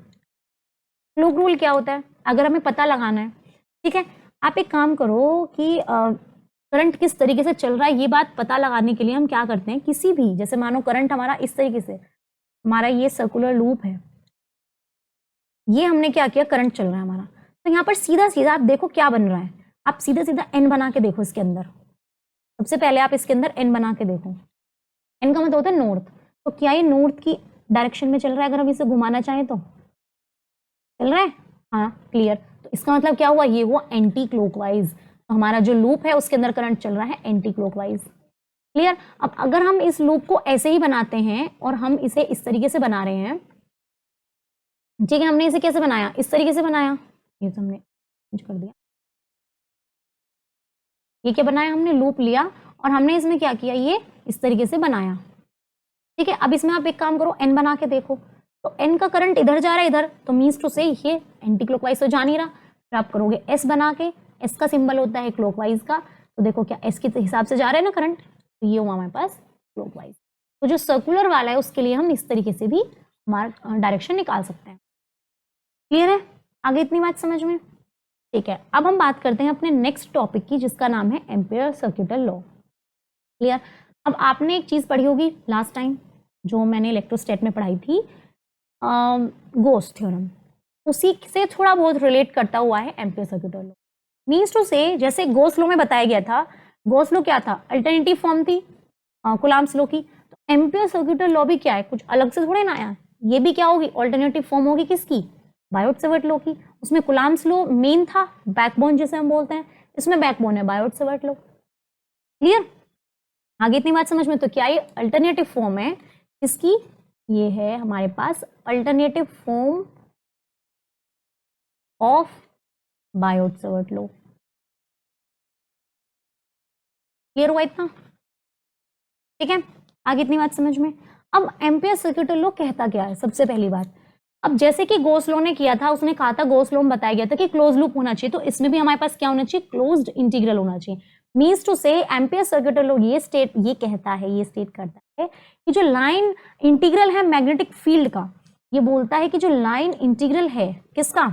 क्लोक रूल क्या होता है, अगर हमें पता लगाना है, ठीक है, आप एक काम करो कि करंट किस तरीके से चल रहा है ये बात पता लगाने के लिए हम क्या करते हैं, किसी भी, जैसे मानो करंट हमारा इस तरीके से, हमारा ये सर्कुलर लूप है, ये हमने क्या किया, करंट चल रहा है हमारा, तो यहाँ पर सीधा सीधा आप देखो क्या बन रहा है, आप सीधा सीधा एन बना के देखो इसके अंदर। सबसे पहले आप इसके अंदर एन बना के देखो, एन का मतलब होता है नॉर्थ, तो क्या ये नॉर्थ की डायरेक्शन में चल रहा है, अगर हम इसे घुमाना चाहें तो चल रहा है, हाँ क्लियर। तो इसका मतलब क्या हुआ, ये हुआ एंटी क्लॉकवाइज, तो हमारा जो लूप है उसके अंदर करंट चल रहा है एंटी क्लॉकवाइज। क्लियर। अब अगर हम इस लूप को ऐसे ही बनाते हैं और हम इसे इस तरीके से बना रहे हैं, ठीक है, हमने इसे कैसे बनाया, इस तरीके से बनाया, ये तो हमने चेंज कर दिया, ये क्या बनाया हमने, लूप लिया और हमने इसमें क्या किया, ये इस तरीके से बनाया। ठीक है। अब इसमें आप एक काम करो, एन बना के देखो, तो एन का करंट इधर जा रहा है इधर, तो मीन्स टू से ये एंटी क्लॉकवाइज तो जा नहीं रहा। फिर आप करोगे एस बना के, एस का सिंबल होता है क्लॉकवाइज का, तो देखो क्या एस के हिसाब से जा रहा है ना करंट, तो ये हुआ हमारे पास क्लॉकवाइज। तो जो सर्कुलर वाला है उसके लिए हम इस तरीके से भी हमारा डायरेक्शन निकाल सकते हैं। क्लियर है, आगे इतनी बात समझ में। ठीक है, अब हम बात करते हैं अपने नेक्स्ट टॉपिक की, जिसका नाम है एम्पियर सर्किटल लॉ। क्लियर। अब आपने एक चीज पढ़ी होगी लास्ट टाइम, जो मैंने इलेक्ट्रोस्टैट में पढ़ाई थी, गॉस थ्योरम, उसी से थोड़ा बहुत रिलेट करता हुआ है ampere circuital law. Means to say, जैसे गॉस लॉ में बताया गया था, गॉस लॉ क्या था, अल्टरनेटिव फॉर्म थी कूलम्ब्स लॉ की, तो एम्पियर सर्किटल लॉ भी क्या है, कुछ अलग से थोड़े ना आया, ये भी क्या होगी, अल्टरनेटिव फॉर्म होगी किसकी, बायोट-सैवर्ट लॉ की। उसमें कूलम्ब्स लॉ मेन था, बैकबोन जिसे हम बोलते हैं, इसमें बैकबोन है बायोट-सैवर्ट लॉ। क्लियर, आगे इतनी बात समझ में। तो क्या ये अल्टरनेटिव फॉर्म है इसकी, ये है हमारे पास alternative form of Biot Savart law. Clear हुआ इतना, ठीक है, आगे इतनी बात समझ में। अब एम्पियर सर्किटल लॉ कहता क्या है, सबसे पहली बात, अब जैसे कि गॉस लॉ ने किया था, उसने कहा था, गॉस लॉ में बताया गया था कि क्लोज लूप होना चाहिए, तो इसमें भी हमारे पास क्या होना चाहिए, क्लोज्ड इंटीग्रल होना चाहिए। मीन्स टू से एम्पियर सर्किटल लॉ ये कहता है, ये स्टेट करता है कि जो लाइन इंटीग्रल है मैग्नेटिक फील्ड का, ये बोलता है कि जो लाइन इंटीग्रल है किसका,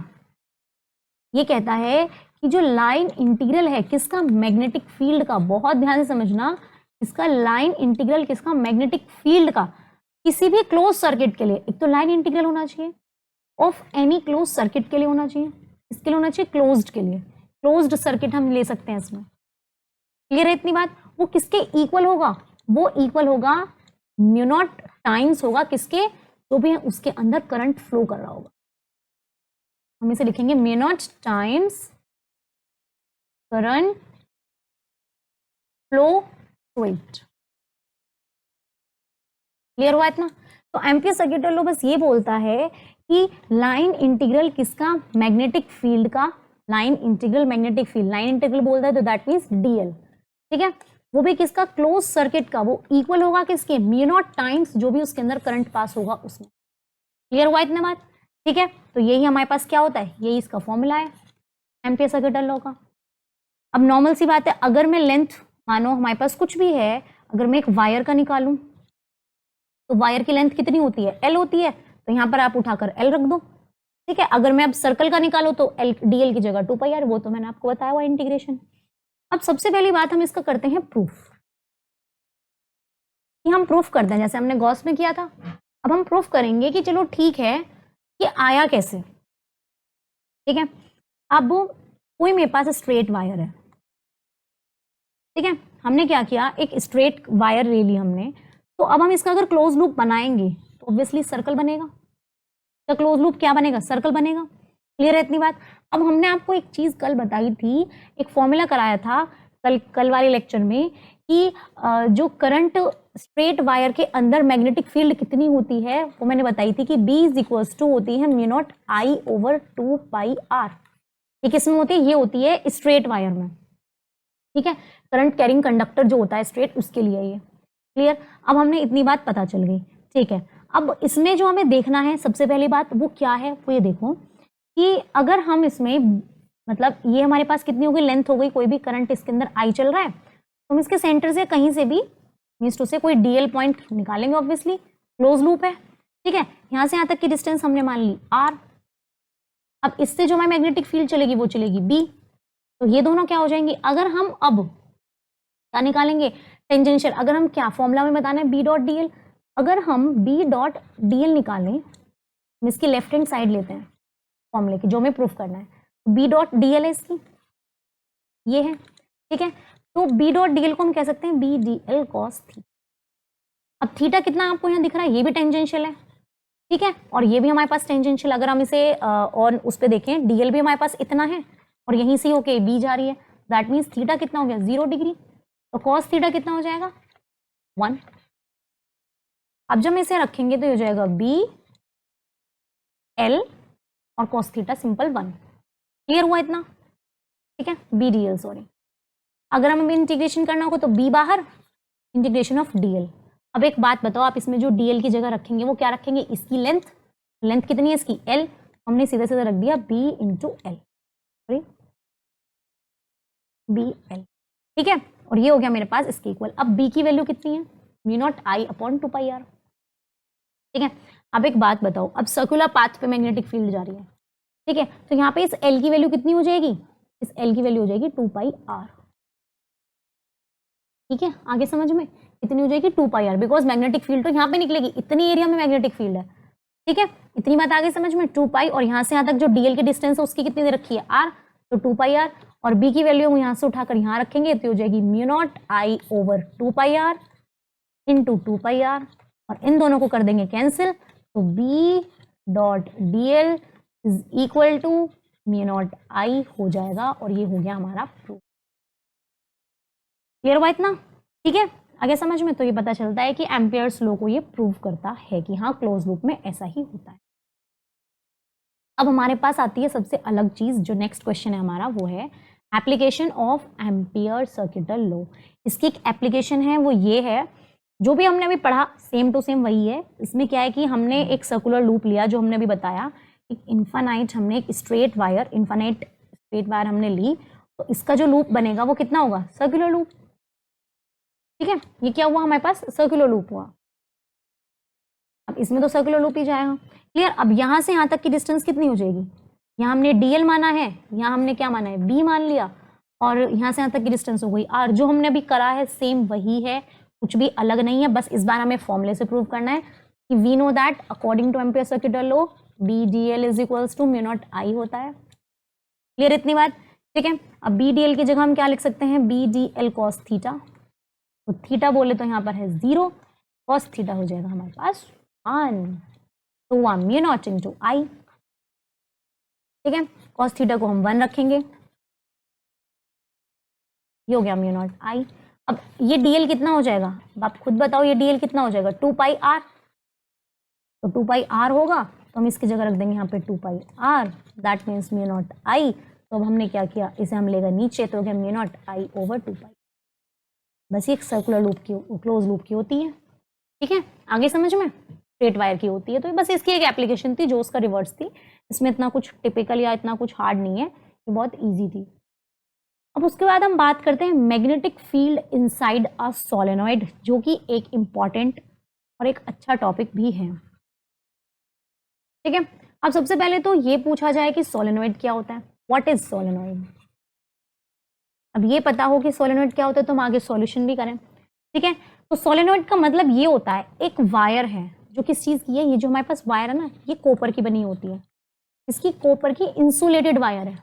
ये कहता है कि जो लाइन इंटीग्रल है किसका, मैग्नेटिक फील्ड का, बहुत ध्यान से समझना, इसका लाइन इंटीग्रल किसका, मैग्नेटिक फील्ड का, किसी भी क्लोज सर्किट के लिए। एक तो लाइन इंटीग्रल होना चाहिए ऑफ एनी क्लोज सर्किट के लिए होना चाहिए, इसके लिए होना चाहिए क्लोज्ड के लिए, क्लोज्ड सर्किट हम ले सकते हैं इसमें। क्लियर है इतनी बात। वो किसके इक्वल होगा, वो इक्वल होगा म्यू नॉट टाइम्स होगा किसके, जो भी है उसके अंदर करंट फ्लो कर रहा होगा, हम इसे लिखेंगे mu naught times current flow through it. Clear हुआ इतना। तो एम्पियर सर्किटल लॉ बस ये बोलता है कि लाइन इंटीग्रल किसका, मैग्नेटिक फील्ड का, line integral magnetic field, line integral बोलता है तो दैट मीन्स डीएल, ठीक है, वो भी किसका, क्लोज सर्किट का, वो इक्वल होगा किसके, म्यू नॉट टाइम्स जो भी उसके अंदर करंट पास होगा उसमें। क्लियर हुआ इतने बात, ठीक है। तो यही हमारे पास क्या होता है, यही इसका फॉर्मूला है एम्पियर सर्किटल लॉ का। अब नॉर्मल सी बात है, अगर मैं लेंथ, मानो हमारे पास कुछ भी है, अगर मैं एक वायर का निकालूं तो वायर की लेंथ कितनी होती है, एल होती है, तो यहाँ पर आप उठाकर एल रख दो, ठीक है। अगर मैं अब सर्कल का निकालूं तो एल डीएल की जगह 2πr, वो तो मैंने आपको बताया हुआ इंटीग्रेशन। अब सबसे पहली बात हम इसका करते हैं प्रूफ, कि हम प्रूफ करते हैं जैसे हमने गॉस में किया था। अब हम प्रूफ करेंगे कि चलो ठीक है, ये आया कैसे, ठीक है। अब कोई मेरे पास स्ट्रेट वायर है, ठीक है, हमने क्या किया, एक स्ट्रेट वायर ले ली हमने, तो अब हम इसका अगर क्लोज लूप बनाएंगे तो ऑब्वियसली सर्कल बनेगा, तो क्लोज लूप क्या बनेगा, सर्कल बनेगा। क्लियर है इतनी बात? अब हमने आपको एक चीज कल बताई थी, एक फॉर्मूला कराया था कल वाले लेक्चर में कि जो करंट स्ट्रेट वायर के अंदर मैग्नेटिक फील्ड कितनी होती है, वो मैंने बताई थी कि B इज इक्वल्स टू होती है mu naught I over 2πr। ये किस में होती है? ये होती है स्ट्रेट वायर में, ठीक है, करंट कैरिंग कंडक्टर जो होता है स्ट्रेट, उसके लिए ये। क्लियर? अब हमने इतनी बात पता चल गई, ठीक है। अब इसमें जो हमें देखना है सबसे पहली बात वो क्या है, वो ये देखो कि अगर हम इसमें मतलब ये हमारे पास कितनी हो गई, लेंथ हो गई, कोई भी करंट इसके अंदर आई चल रहा है, तो हम इसके सेंटर से कहीं से भी मीन्स टू से कोई डीएल पॉइंट निकालेंगे, ऑब्वियसली क्लोज लूप है, ठीक है। यहाँ से यहाँ तक की डिस्टेंस हमने मान ली आर। अब इससे जो हमारी मैग्नेटिक फील्ड चलेगी वो चलेगी बी, तो ये दोनों क्या हो जाएंगे। अगर हम अब क्या निकालेंगे, टेंजेंशियल, अगर हम क्या फॉर्मूला में बताना है बी डॉट डी एल, अगर हम बी डॉट डी एल निकालें, हम इसकी लेफ्ट हैंड साइड लेते हैं फॉर्मूले की जो हमें प्रूफ करना है, बी डॉट डी एल है इसकी, ये है, ठीक है। तो बी डॉट डी एल को हम कह सकते हैं B D L cos theta. अब थीटा कितना आपको यहाँ दिख रहा है, ये भी टेंजेंशियल है, ठीक है, और ये भी हमारे पास टेंजेंशियल, अगर हम इसे और उस पर देखें डीएल भी हमारे पास इतना है और यहीं से होके बी जा रही है, दैट मीन्स थीटा कितना हो गया 0 डिग्री, तो कॉस थीटा कितना हो जाएगा 1। अब जब हम इसे रखेंगे तो हो जाएगा बी एल और कॉस थीटा सिंपल 1। क्लियर हुआ इतना? ठीक है, बी डी एल, सॉरी। अगर हमें इंटीग्रेशन करना होगा तो बी बाहर, इंटीग्रेशन ऑफ डी एल। अब एक बात बताओ, आप इसमें जो डी एल की जगह रखेंगे वो क्या रखेंगे, इसकी लेंथ, लेंथ कितनी है इसकी एल, हमने सीधे सीधे रख दिया B into L, sorry B L, ठीक है, और ये हो गया मेरे पास इसके इक्वल। अब बी की वैल्यू कितनी है, mu not I upon 2πr, ठीक है। अब एक बात बताओ, अब सर्कुलर पाथ पे मैग्नेटिक फील्ड जा रही है, ठीक है, तो यहाँ पे इस एल की वैल्यू कितनी हो जाएगी, इस एल की वैल्यू हो जाएगी 2πr, ठीक है। आगे समझ में कितनी हो जाएगी 2πr, बिकॉज मैग्नेटिक फील्ड तो यहाँ पे निकलेगी, इतनी एरिया में मैग्नेटिक फील्ड है, ठीक है। इतनी बात आगे समझ में, 2π, और यहाँ से यहाँ तक जो डीएल की डिस्टेंस है उसकी कितनी दे रखी है r, तो 2πr, और b की वैल्यू हम यहाँ से उठाकर यहाँ रखेंगे तो हो जाएगी mu not I over 2πr into 2πr, और इन दोनों को कर देंगे कैंसिल, तो b dot D L is equal to mu not I हो जाएगा, और ये हो गया हमारा प्रूफ। क्लियर हुआ इतना? ठीक है, आगे समझ में। तो ये पता चलता है कि एम्पियर्स लॉ को ये प्रूव करता है कि हाँ क्लोज लूप में ऐसा ही होता है। अब हमारे पास आती है सबसे अलग चीज, जो नेक्स्ट क्वेश्चन है हमारा, वो है application of ampere circuital law. इसकी एक एप्लीकेशन है, वो ये है, जो भी हमने अभी पढ़ा सेम टू सेम वही है। इसमें क्या है कि हमने एक सर्कुलर लूप लिया, जो हमने अभी बताया, एक इन्फानाइट, हमने एक straight wire, infinite straight wire हमने ली, तो इसका जो लूप बनेगा वो कितना होगा, सर्कुलर लूप, ठीक है। ये क्या हुआ हमारे पास, सर्कुलर लूप हुआ। अब इसमें तो सर्कुलर लूप ही जाएगा। क्लियर? अब यहाँ से यहाँ तक की डिस्टेंस कितनी हो जाएगी, यहाँ हमने डीएल माना है, यहाँ हमने क्या माना है, बी मान लिया, और यहाँ से यहाँ तक की डिस्टेंस हो गई आर। जो हमने अभी करा है सेम वही है, कुछ भी अलग नहीं है, बस इस बार हमें फॉर्मूले से प्रूव करना है कि we know that according to Ampere circuital law B D L is equals to mu not I होता है। क्लियर इतनी बात? ठीक है, अब बी डी एल की जगह हम क्या लिख सकते हैं, B D L cos theta, तो थीटा बोले तो यहाँ पर है 0, कॉस थीटा हो जाएगा हमारे पास 1, तो हुआ म्यू नॉट इंटू आई, ठीक है। कॉस थीटा को हम 1 रखेंगे, ये हो गया म्यू नॉट आई। अब ये डीएल कितना हो जाएगा, अब आप खुद बताओ, ये डीएल कितना हो जाएगा, 2πr, तो 2πr होगा, तो हम इसकी जगह रख देंगे यहाँ पे 2πr, that means mu not I. तो अब हमने क्या किया, इसे हम लेगा नीचे, तो हो गया म्यू नॉट आई ओवर 2π। बस ये एक सर्कुलर लूप की, क्लोज लूप की होती है, ठीक है। आगे समझ में, स्ट्रेट वायर की होती है। तो बस इसकी एक एप्लीकेशन थी जो उसका रिवर्स थी, इसमें इतना कुछ टिपिकल या इतना कुछ हार्ड नहीं है, ये बहुत ईजी थी। अब उसके बाद हम बात करते हैं magnetic field inside a solenoid, जो कि एक इम्पॉर्टेंट और एक अच्छा टॉपिक भी है, ठीक है। अब सबसे पहले तो ये पूछा जाए कि सोलेनॉइड क्या होता है, व्हाट इज सोलेनॉइड। अब ये पता हो कि सोलेनॉइड क्या होता है तो हम आगे सॉल्यूशन भी करें, ठीक है। तो सोलेनॉइड का मतलब ये होता है, एक वायर है जो किस चीज की है, ये जो हमारे पास वायर है ना, ये कॉपर की बनी होती है, इसकी कॉपर की इंसुलेटेड वायर है,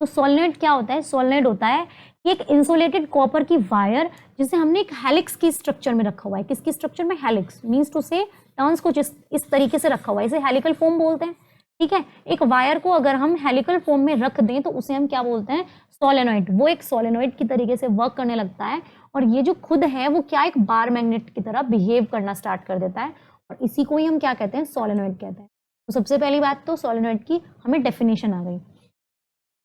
तो सोलेनोइड क्या होता है? सोलेनोइड होता है एक इंसुलेटेड कॉपर की वायर जिसे हमने एक हेलिक्स की स्ट्रक्चर में रखा हुआ है। किसकी स्ट्रक्चर में? हेलिक्स मीन्स टू से टर्न्स को इस तरीके से रखा हुआ है, इसे हेलिकल फॉर्म बोलते हैं। ठीक है, एक वायर को अगर हम हेलिकल फॉर्म में रख दें तो उसे हम क्या बोलते हैं? सोलेनोइड। वो एक सोलेनोइड की तरीके से वर्क करने लगता है और ये जो खुद है वो क्या, एक बार मैग्नेट की तरह बिहेव करना स्टार्ट कर देता है और इसी को ही हम क्या कहते हैं? सोलेनोइड कहते हैं। तो सबसे पहली बात तो सोलेनोइड की हमें डेफिनेशन आ गई।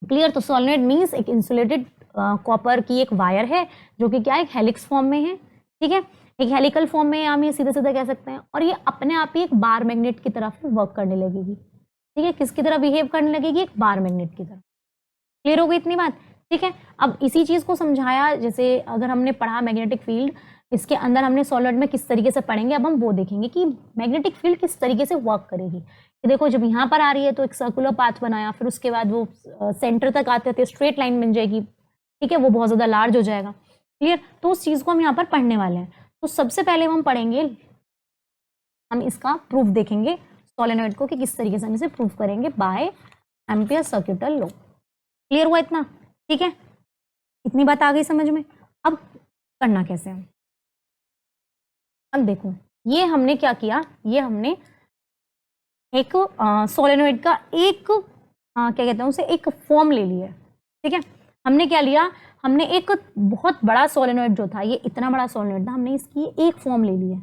क्लियर? तो सोलेनोइड मीन्स एक इंसुलेटेड कॉपर की एक वायर है जो कि क्या, एक हेलिक्स फॉर्म में है। ठीक है, एक हेलिकल फॉर्म में हम ये सीधे सीधे कह सकते हैं और ये अपने आप ही एक बार मैग्नेट की तरफ वर्क करने लगेगी। ठीक है, किसकी तरह बिहेव करने लगेगी? एक बार मैग्नेट की तरह। क्लियर हो गई इतनी बात? ठीक है, अब इसी चीज को समझाया, जैसे अगर हमने पढ़ा मैग्नेटिक फील्ड, इसके अंदर हमने सॉलिड में किस तरीके से पढ़ेंगे, अब हम वो देखेंगे कि मैग्नेटिक फील्ड किस तरीके से वर्क करेगी। कि देखो जब यहाँ पर आ रही है तो एक सर्कुलर पाथ बनाया, फिर उसके बाद वो सेंटर तक आते थे स्ट्रेट लाइन बन जाएगी। ठीक है, वो बहुत ज्यादा लार्ज हो जाएगा। क्लियर? तो उस चीज को हम यहाँ पर पढ़ने वाले हैं। तो सबसे पहले हम पढ़ेंगे, हम इसका प्रूफ देखेंगे सोलेनोइड को कि किस तरीके से हम इसे प्रूफ करेंगे by ampere circuital law. Clear हुआ इतना? ठीक है, इतनी बात आ गई समझ में। अब करना कैसे है? अब देखो, ये हमने क्या किया, ये हमने एक सोलेनोइड का एक क्या कहते हैं उसे, एक फॉर्म ले लिया। ठीक है, हमने क्या लिया, हमने एक बहुत बड़ा सोलेनोइड जो था, ये इतना बड़ा सोलेनोइड था, हमने इसकी एक फॉर्म ले ली है।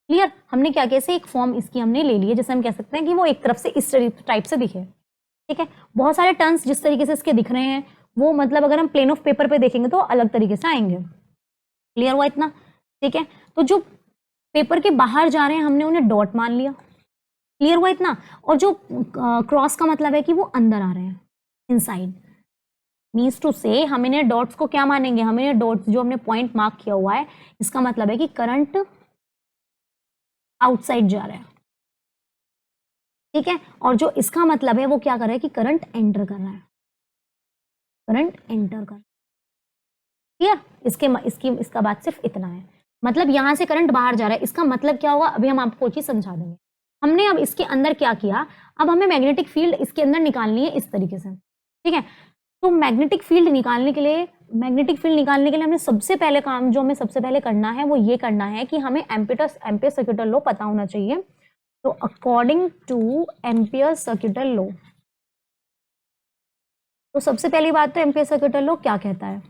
क्लियर? हमने क्या कैसे एक फॉर्म इसकी हमने ले ली है, जैसे हम कह सकते हैं कि वो एक तरफ से इस टाइप से दिखे। ठीक है, बहुत सारे टर्न्स जिस तरीके से इसके दिख रहे हैं वो मतलब अगर हम प्लेन ऑफ पेपर पे देखेंगे तो अलग तरीके से आएंगे। क्लियर हुआ इतना? ठीक है, तो जो पेपर के बाहर जा रहे हैं हमने उन्हें डॉट मान लिया। क्लियर हुआ इतना? और जो क्रॉस का मतलब है कि वो अंदर आ रहे हैं, इनसाइड। मीन्स टू से हम इन्हें डॉट्स को क्या मानेंगे, हम इन्हें डॉट्स जो हमने पॉइंट मार्क किया हुआ है इसका मतलब है कि करंट आउटसाइड जा रहा है। ठीक है, और जो इसका मतलब है वो क्या कर रहा है कि करंट एंटर कर रहा है, करंट एंटर कर। क्लियर? इसका बात सिर्फ इतना है, मतलब यहां से करंट बाहर जा रहा है, इसका मतलब क्या होगा अभी हम आपको चीज समझा देंगे। हमने अब इसके अंदर क्या किया, अब हमें मैग्नेटिक फील्ड इसके अंदर निकालनी है इस तरीके से। ठीक है, तो मैग्नेटिक फील्ड निकालने के लिए हमें सबसे पहले काम जो हमें सबसे पहले करना है वो ये करना है कि हमें एम्पियर सर्किटल लॉ पता होना चाहिए। तो according to Ampere circuital law, तो सबसे पहली बात तो एम्पियर सर्किटल लॉ क्या कहता है,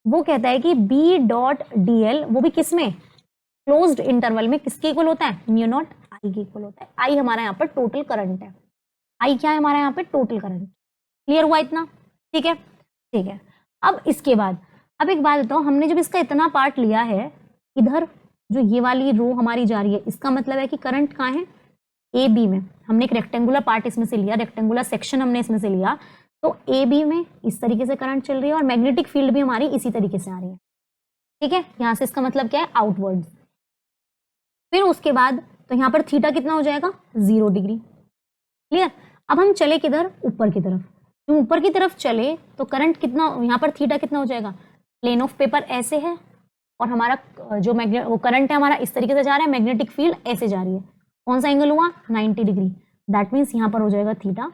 वो कहता है कि B डॉट DL, वो भी किसमें, क्लोज्ड इंटरवल में, किसके इक्वल होता है, म्यू नॉट I के इक्वल होता है। I हमारा यहाँ पर टोटल करंट है, I क्या है हमारा यहाँ पे, टोटल करंट। क्लियर हुआ इतना? ठीक है, ठीक है। अब इसके बाद अब एक बात बताओ, हमने जब इसका इतना पार्ट लिया है, इधर जो ये वाली रो हमारी जा रही है, इसका मतलब है कि करंट कहाँ है, AB में। हमने एक रेक्टेंगुलर पार्ट इसमें से लिया, रेक्टेंगुलर सेक्शन हमने इसमें से लिया, तो AB में इस तरीके से करंट चल रही है और मैग्नेटिक फील्ड भी हमारी इसी तरीके से आ रही है। ठीक है, यहां से इसका मतलब क्या है, आउटवर्ड। फिर उसके बाद तो यहां पर थीटा कितना हो जाएगा, 0 डिग्री। क्लियर? अब हम चले किधर, ऊपर की तरफ। तो ऊपर की तरफ चले तो करंट कितना, यहाँ पर थीटा कितना हो जाएगा, प्लेन ऑफ पेपर ऐसे है और हमारा जो वो करंट है हमारा इस तरीके से जा रहा है, मैग्नेटिक फील्ड ऐसे जा रही है। कौन सा एंगल हुआ, 90 डिग्री। दैट मीन्स यहाँ पर हो जाएगा थीटा।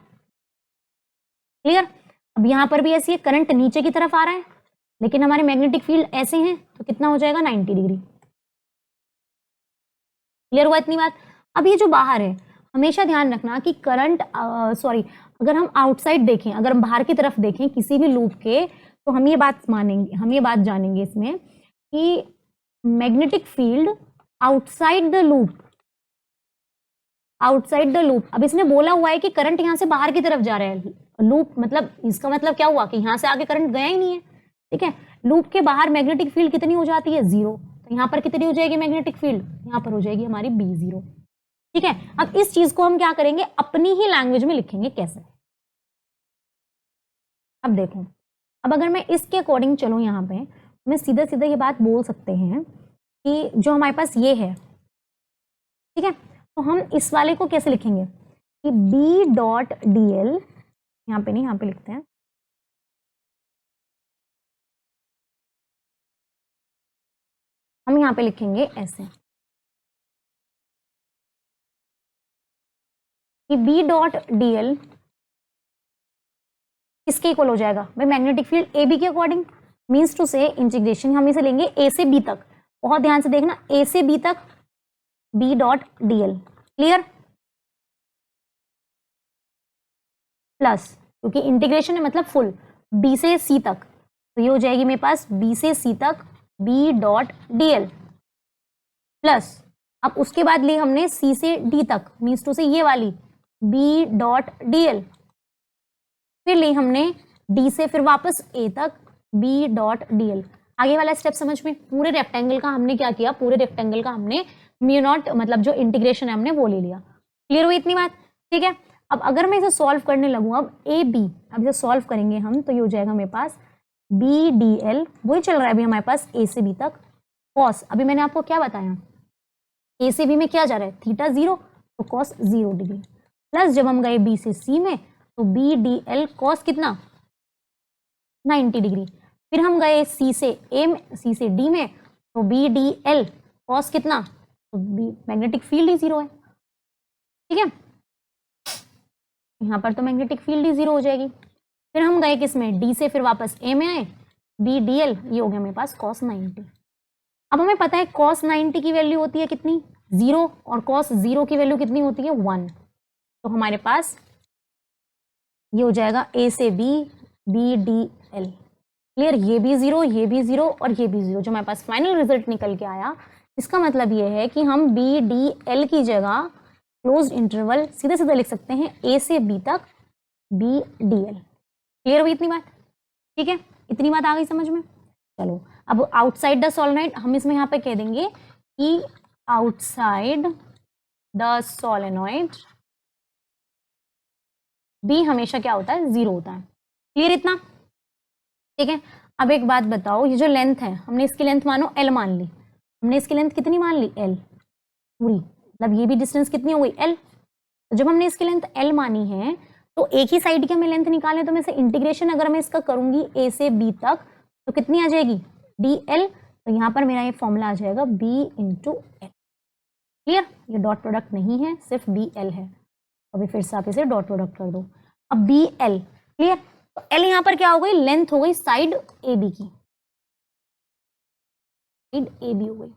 क्लियर? अब यहाँ पर भी ऐसी है, करंट नीचे की तरफ आ रहा है लेकिन हमारे मैग्नेटिक फील्ड ऐसे हैं, तो कितना हो जाएगा, 90 डिग्री। क्लियर हुआ इतनी बात? अब ये जो बाहर है, हमेशा ध्यान रखना कि करंट अगर हम आउटसाइड देखें, अगर हम बाहर की तरफ देखें किसी भी लूप के, तो हम ये बात मानेंगे, हम ये बात जानेंगे इसमें कि magnetic field outside the loop, अब इसने बोला हुआ है कि करंट यहां से बाहर की तरफ जा रहा है, लूप मतलब इसका मतलब क्या हुआ कि यहां से आगे करंट गया ही नहीं है। ठीक है, लूप के बाहर मैग्नेटिक फील्ड कितनी हो जाती है, 0। तो यहाँ पर कितनी हो जाएगी मैग्नेटिक फील्ड, यहाँ पर हो जाएगी हमारी B0। ठीक है, अब इस चीज को हम क्या करेंगे, अपनी ही लैंग्वेज में लिखेंगे। कैसे? अब देखो, अब अगर मैं इसके अकॉर्डिंग चलूं, यहाँ पे मैं सीधा सीधा ये बात बोल सकते हैं कि जो हमारे पास ये है, ठीक है, तो हम इस वाले को कैसे लिखेंगे कि B डॉट DL, यहाँ पे नहीं, यहाँ पे लिखते हैं, हम यहाँ पे लिखेंगे ऐसे कि B डॉट DL किसके इक्वल हो जाएगा भाई, मैग्नेटिक फील्ड ए बी के अकॉर्डिंग। मीन्स टू से इंटीग्रेशन हम इसे लेंगे ए से बी तक, बहुत ध्यान से देखना, ए से बी तक B dot D L, clear. Plus क्योंकि इंटीग्रेशन है मतलब फुल, बी से सी तक, तो ये हो जाएगी मेरे पास बी से सी तक B dot D L, plus अब उसके बाद ली हमने सी से डी तक, मीन्स टू से ये वाली बी डॉट डी एल, फिर ली हमने डी से फिर वापस ए तक बी डॉट डी एल। आगे वाला स्टेप समझ में, पूरे रेक्टेंगल का हमने क्या किया, पूरे रेक्टेंगल का हमने म्यू नॉट मतलब जो इंटीग्रेशन है हमने वो ले लिया। क्लियर हुई इतनी बात, ठीक है। अब अगर मैं इसे सॉल्व करने लगूँ, अब ए बी, अब इसे सॉल्व करेंगे हम तो ये हो जाएगा मेरे पास बी डी एल, वही चल रहा है अभी हमारे पास ए से बी तक, कॉस, अभी मैंने आपको क्या बताया, ए से बी में क्या जा रहा है, थीटा 0, तो कॉस 0 डिग्री, प्लस जब हम गए बी से सी में तो बी डी एल कॉस कितना 90 डिग्री, फिर हम गए सी से ए में, सी से डी में, तो बी डी एल कॉस कितना, तो बी मैग्नेटिक फील्ड ही 0 है, ठीक है, यहाँ पर तो मैग्नेटिक फील्ड ही 0 हो जाएगी। फिर हम गए किसमें, डी से फिर वापस ए में आए, बी डी एल, ये हो गया मेरे पास कॉस 90। अब हमें पता है कॉस 90 की वैल्यू होती है कितनी 0, और कॉस 0 की वैल्यू कितनी होती है 1, तो हमारे पास ये हो जाएगा ए से B B D L, clear, ये भी 0, ये भी 0 और ये भी 0, जो हमारे पास फाइनल रिजल्ट निकल के आया। इसका मतलब ये है कि हम बी डी एल की जगह क्लोज्ड इंटरवल सीधे सीधे लिख सकते हैं ए से बी तक बी डी एल। क्लियर हुई इतनी बात, ठीक है, इतनी बात आ गई समझ में। चलो अब आउटसाइड द सोलेनॉइड, हम इसमें यहाँ पे कह देंगे कि आउटसाइड द सोलेनॉइड बी हमेशा क्या होता है 0 होता है। क्लियर इतना, ठीक है। अब एक बात बताओ, ये जो लेंथ है हमने इसकी लेंथ मानो L मान ली, हमने इसकी लेंथ कितनी मान ली L पूरी, मतलब ये भी डिस्टेंस कितनी हो गई L, तो जब हमने इसकी लेंथ L मानी है तो एक ही साइड की हमें लेंथ निकालने, तो मैं से इंटीग्रेशन अगर मैं इसका करूंगी A से B तक तो कितनी आ जाएगी DL, तो यहाँ पर मेरा ये फॉर्मूला आ जाएगा B इंटू L। क्लियर, ये डॉट प्रोडक्ट नहीं है, सिर्फ BL है, अभी फिर से आप इसे डॉट प्रोडक्ट कर दो। अब BL, क्लियर, तो L यहाँ पर क्या हो गई, लेंथ हो गई साइड AB की, साइड AB हो गई।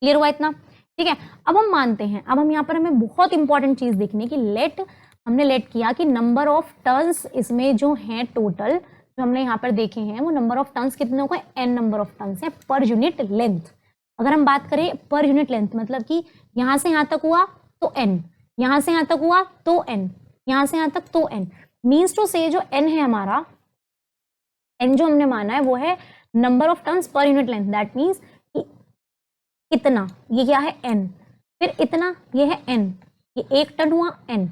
क्लियर हुआ इतना, ठीक है। अब हम मानते हैं, अब हम यहाँ पर हमें बहुत इंपॉर्टेंट चीज देखने की, लेट, हमने लेट किया कि नंबर ऑफ टर्न्स इसमें जो हैं टोटल, जो हमने यहाँ पर देखे हैं वो नंबर ऑफ टर्न्स कितने हो गए, n नंबर ऑफ टर्न्स है पर यूनिट लेंथ। अगर हम बात करें पर यूनिट लेंथ, मतलब कि यहाँ से यहाँ तक हुआ तो n, यहाँ से यहाँ तक हुआ तो n, यहाँ से यहाँ तक तो n, मीन्स टू से जो n है हमारा, n जो हमने माना है वो है number of turns per unit length, that means इतना, ये क्या है n, फिर इतना, ये है n, ये 1 टन हुआ n।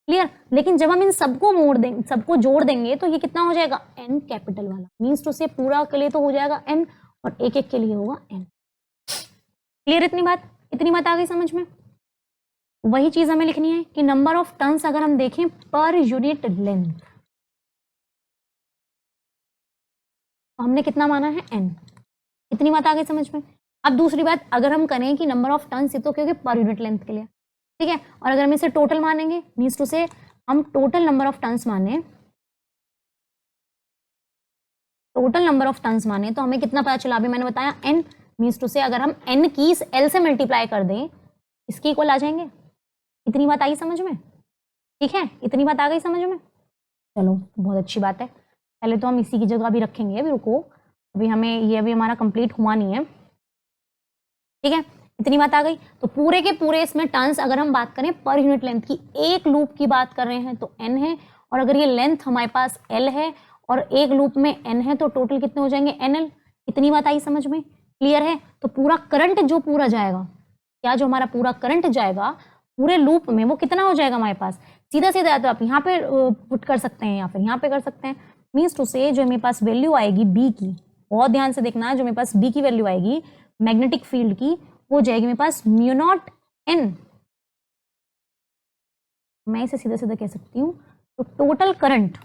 क्लियर, लेकिन जब हम इन सबको मोड़ देंगे, सबको जोड़ देंगे तो ये कितना हो जाएगा n कैपिटल वाला, मीन्स टू से पूरा के लिए तो हो जाएगा n और एक एक के लिए होगा n। क्लियर इतनी बात आ गई समझ में। वही चीज हमें लिखनी है कि नंबर ऑफ टर्न्स अगर हम देखें पर यूनिट लेंथ, तो हमने कितना माना है n, इतनी बात आ गई समझ में। अब दूसरी बात, अगर हम करें कि नंबर ऑफ टर्न्स, तो क्योंकि पर यूनिट लेंथ के लिए, ठीक है, और अगर हम इसे टोटल मानेंगे, मीन्स टू से हम टोटल नंबर ऑफ टर्न्स माने, टोटल नंबर ऑफ टर्न्स माने तो हमें कितना पता चला, अभी मैंने बताया n, मीन्स टू से अगर हम n की इस l से मल्टीप्लाई कर दें, इसके इक्वल आ जाएंगे। इतनी बात आई समझ में, ठीक है, इतनी बात आ गई समझ में। चलो बहुत अच्छी बात है, पहले तो हम इसी की जगह भी रखेंगे, अभी रुको, अभी हमें ये अभी हमारा कंप्लीट हुआ नहीं है, ठीक है, इतनी बात आ गई। तो पूरे के पूरे इसमें टर्न्स अगर हम बात करें पर यूनिट लेंथ की, एक लूप की बात कर रहे हैं तो n है, और अगर ये लेंथ हमारे पास l है और एक लूप में n है तो टोटल कितने हो जाएंगे nl। इतनी बात आई समझ में, क्लियर है। तो पूरा करंट जो पूरा जाएगा, क्या जो हमारा पूरा करंट जाएगा पूरे लूप में वो कितना हो जाएगा हमारे पास, सीधा सीधा तो आप यहाँ पे पुट कर सकते हैं या फिर यहाँ पे कर सकते हैं, मीन्स टू से जो मेरे पास वैल्यू आएगी b की, बहुत ध्यान से देखना है, जो मेरे पास b की वैल्यू आएगी मैग्नेटिक फील्ड की, वो जाएगी मेरे पास म्यू नॉट n, मैं इसे सीधा सीधा कह सकती हूँ। तो टोटल करंट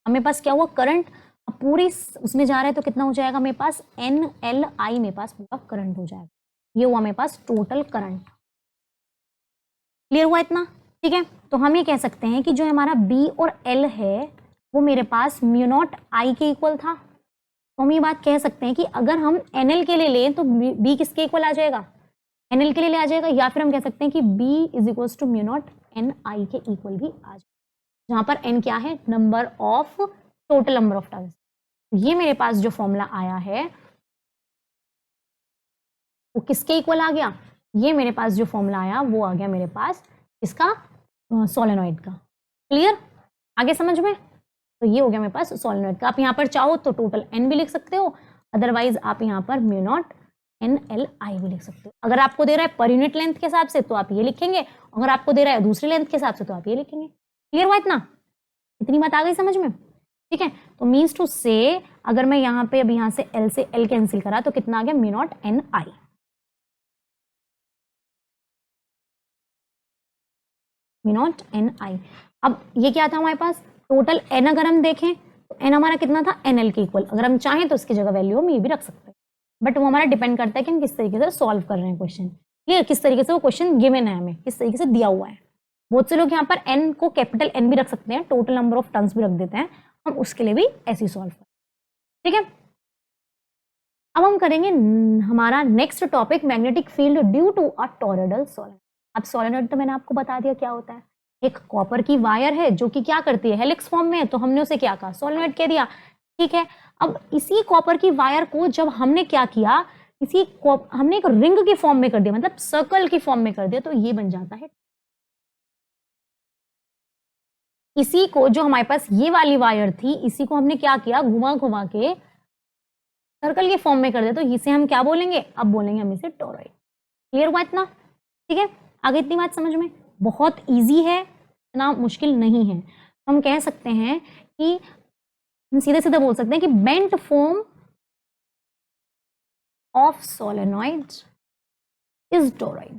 हमें पास क्या हुआ, करंट अब पूरी उसमें जा रहा है तो कितना हो जाएगा मेरे पास NLI, मेरे पास पूरा करंट हो जाएगा, ये हुआ मेरे पास टोटल करंट। क्लियर हुआ इतना, ठीक है। तो हम ये कह सकते हैं कि जो हमारा B और L है वो मेरे पास म्यू नॉट आई के इक्वल था। तो हम ये बात कह सकते हैं कि अगर हम एनएल के लिए लें तो बी किसके इक्वल आ जाएगा, एनएल के लिए आ जाएगा, या फिर हम कह सकते हैं कि B is equal to mu not N I के इक्वल भी आ जाएगा, जहां पर एन क्या है, number of total number of turns. ये मेरे पास जो फॉर्मूला आया है वो किसके इक्वल आ गया, ये मेरे पास जो फॉर्मूला आया वो आ गया मेरे पास इसका सोलेनॉइड का। क्लियर, आगे समझ में? तो ये हो गया मेरे पास सोलेनॉइड का। आप यहाँ पर चाहो तो टोटल एन भी लिख सकते हो, अदरवाइज आप यहाँ पर mu not an L I भी लिख सकते हो। अगर आपको दे रहा है पर यूनिट लेंथ के हिसाब से तो आप ये लिखेंगे, अगर आपको दे रहा है दूसरी लेंथ के हिसाब से तो आप ये लिखेंगे। क्लियर हुआ इतना? इतनी बात आ गई समझ में? ठीक है, तो मीन्स टू से अगर मैं यहाँ पे अब यहाँ से एल कैंसिल करा तो कितना आ गया, mu not N I. Mu not N I. अब ये क्या था हमारे पास, टोटल एन अगर हम देखें तो एन हमारा कितना था, एन एल के इक्वल। अगर हम चाहें तो इसकी जगह वैल्यू हम ये भी रख सकते हैं, बट वो हमारा डिपेंड करता है कि हम किस तरीके से सॉल्व कर रहे हैं क्वेश्चन। क्लियर, किस तरीके से वो क्वेश्चन गिवन है, हमें किस तरीके से दिया हुआ है। बहुत से लोग यहाँ पर एन को कैपिटल एन भी रख सकते हैं, टोटल नंबर ऑफ टर्न्स भी रख देते हैं, हम उसके लिए भी ऐसे ही सॉल्व करें। ठीक है, अब हम करेंगे हमारा next topic, magnetic field due to a toroidal solenoid. अब सोलेनॉइड तो मैंने आपको बता दिया क्या होता है, एक कॉपर की वायर है जो कि क्या करती है, हेलिक्स फॉर्म में है, तो हमने उसे क्या कहा, सोलेनॉइड कह दिया। ठीक है, अब इसी कॉपर की वायर को जब हमने क्या किया, हमने एक रिंग की फॉर्म में कर दिया, मतलब सर्कल की फॉर्म में कर दिया, तो ये बन जाता है। इसी को जो हमारे पास ये वाली वायर थी, इसी को हमने क्या किया, घुमा घुमा के सर्कल के फॉर्म में कर दिया, तो इसे हम क्या बोलेंगे, अब बोलेंगे हम इसे टॉरॉइड। क्लियर हुआ इतना? ठीक है, आगे इतनी बात समझ में? बहुत इजी है, इतना मुश्किल नहीं है। हम कह सकते हैं कि हम सीधे सीधे बोल सकते हैं कि bent form of solenoid is torrid.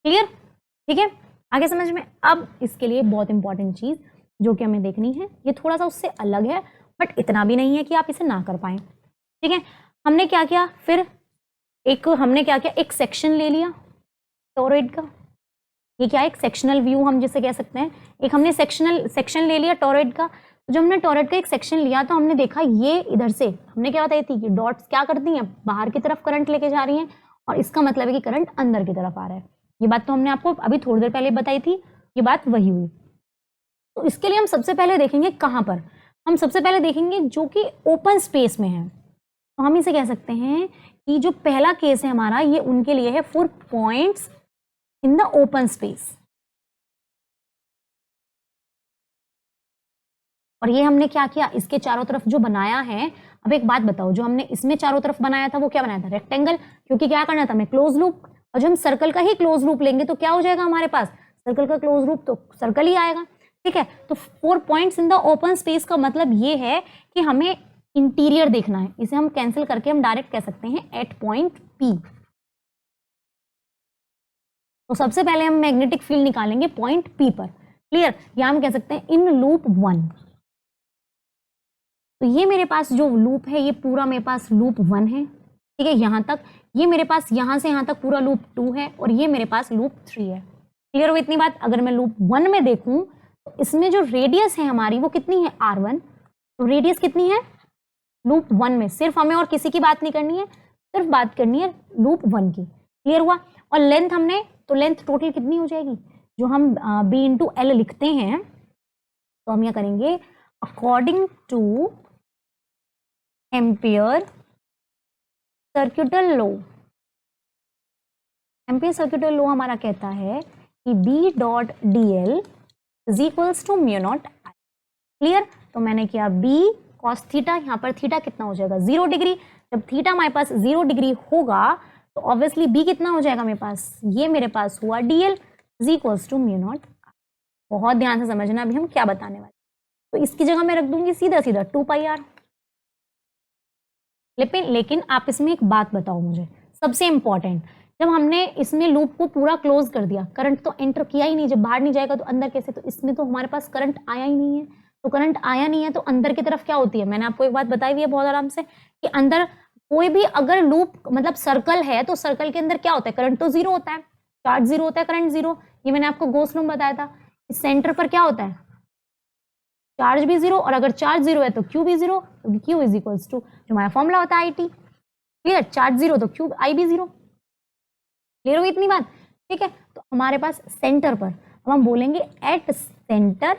Clear? ठीक है, आगे समझ में? अब इसके लिए बहुत इंपॉर्टेंट चीज जो कि हमें देखनी है, ये थोड़ा सा उससे अलग है, बट इतना भी नहीं है कि आप इसे ना कर पाए। ठीक है, हमने क्या किया, फिर हमने क्या किया, एक सेक्शन ले लिया टॉरॉइड का। ये क्या है, एक सेक्शनल व्यू हम जिसे कह सकते हैं। एक हमने सेक्शन ले लिया टॉरॉइड का। तो जब हमने टॉरॉइड का एक सेक्शन लिया तो हमने देखा ये इधर से हमने क्या बताई थी कि डॉट्स क्या करती हैं, बाहर की तरफ करंट लेके जा रही हैं, और इसका मतलब है कि करंट अंदर की तरफ आ रहा है। ये बात तो हमने आपको अभी थोड़ी देर पहले बताई थी, ये बात वही हुई। तो इसके लिए हम सबसे पहले देखेंगे कहाँ पर, हम सबसे पहले देखेंगे जो कि ओपन स्पेस में है। तो हम इसे कह सकते हैं कि जो पहला केस है हमारा, ये उनके लिए है for points in the open space. और ये हमने क्या किया, इसके चारों तरफ जो बनाया है। अब एक बात बताओ, जो हमने इसमें चारों तरफ बनाया था वो क्या बनाया था, रेक्टेंगल, क्योंकि क्या करना था हमें, क्लोज लूप। और जब हम सर्कल का ही क्लोज लूप लेंगे तो क्या हो जाएगा हमारे पास, सर्कल का क्लोज लूप तो सर्कल ही आएगा। ठीक है, तो 4 points in the open space का मतलब ये है कि हमें इंटीरियर देखना है। इसे हम कैंसिल करके हम डायरेक्ट कह सकते हैं एट पॉइंट पी। तो सबसे पहले हम मैग्नेटिक फील्ड निकालेंगे पॉइंट पी पर। क्लियर, या हम कह सकते हैं इन लूप 1। तो ये मेरे पास जो लूप है, ये पूरा मेरे पास लूप 1 है। ठीक है, यहां तक, ये मेरे पास यहां से यहां तक पूरा लूप 2 है, और ये मेरे पास लूप 3 है। क्लियर हो इतनी बात? अगर मैं लूप 1 में देखूं तो इसमें जो रेडियस है हमारी वो कितनी है, R1। तो रेडियस कितनी है लूप 1 में, सिर्फ हमें और किसी की बात नहीं करनी है, सिर्फ बात करनी है लूप 1 की। क्लियर हुआ? और लेंथ हमने, तो लेंथ टोटल कितनी हो जाएगी, जो हम B इंटू एल लिखते हैं, तो हम यह करेंगे according to ampere circuital law. Ampere circuital law हमारा कहता है कि B dot D L is equals to mu not I. Clear, तो मैंने किया B कॉस थीटा, यहाँ पर थीटा कितना हो जाएगा 0 डिग्री। जब थीटा हमारे पास 0 डिग्री होगा तो ऑब्वियसली B कितना हो जाएगा मेरे पास, ये मेरे पास हुआ DL is equals to mu naught. बहुत ध्यान से समझना अभी हम क्या बताने वाले। तो इसकी जगह मैं रख दूंगी सीधा सीधा 2 पाई आर। लेकिन आप इसमें एक बात बताओ मुझे, सबसे इंपॉर्टेंट, जब हमने इसमें लूप को पूरा क्लोज कर दिया, करंट तो एंटर किया ही नहीं, जब बाहर नहीं जाएगा तो अंदर कैसे, तो इसमें तो हमारे पास करंट आया ही नहीं है। तो करंट आया नहीं है तो अंदर की तरफ क्या होती है, मैंने आपको एक बात बताई हुई है बहुत आराम से कि अंदर कोई भी अगर लूप मतलब सर्कल है तो सर्कल के अंदर क्या होता है, करंट तो 0 होता है। चार्ज जीरो होता है, करंट जीरो। ये मैंने आपको गॉस लॉ बताया था। इस सेंटर पर क्या होता है, चार्ज भी जीरो, और अगर चार्ज जीरो है तो क्यू भी जीरो, क्योंकि क्यू इज इक्वल्स टू जो हमारा फॉर्मूला होता है IT। क्लियर, चार्ज जीरो तो क्यू आई भी जीरो। क्लियर होगी इतनी बात? ठीक है, तो हमारे पास सेंटर पर अब हम बोलेंगे at centre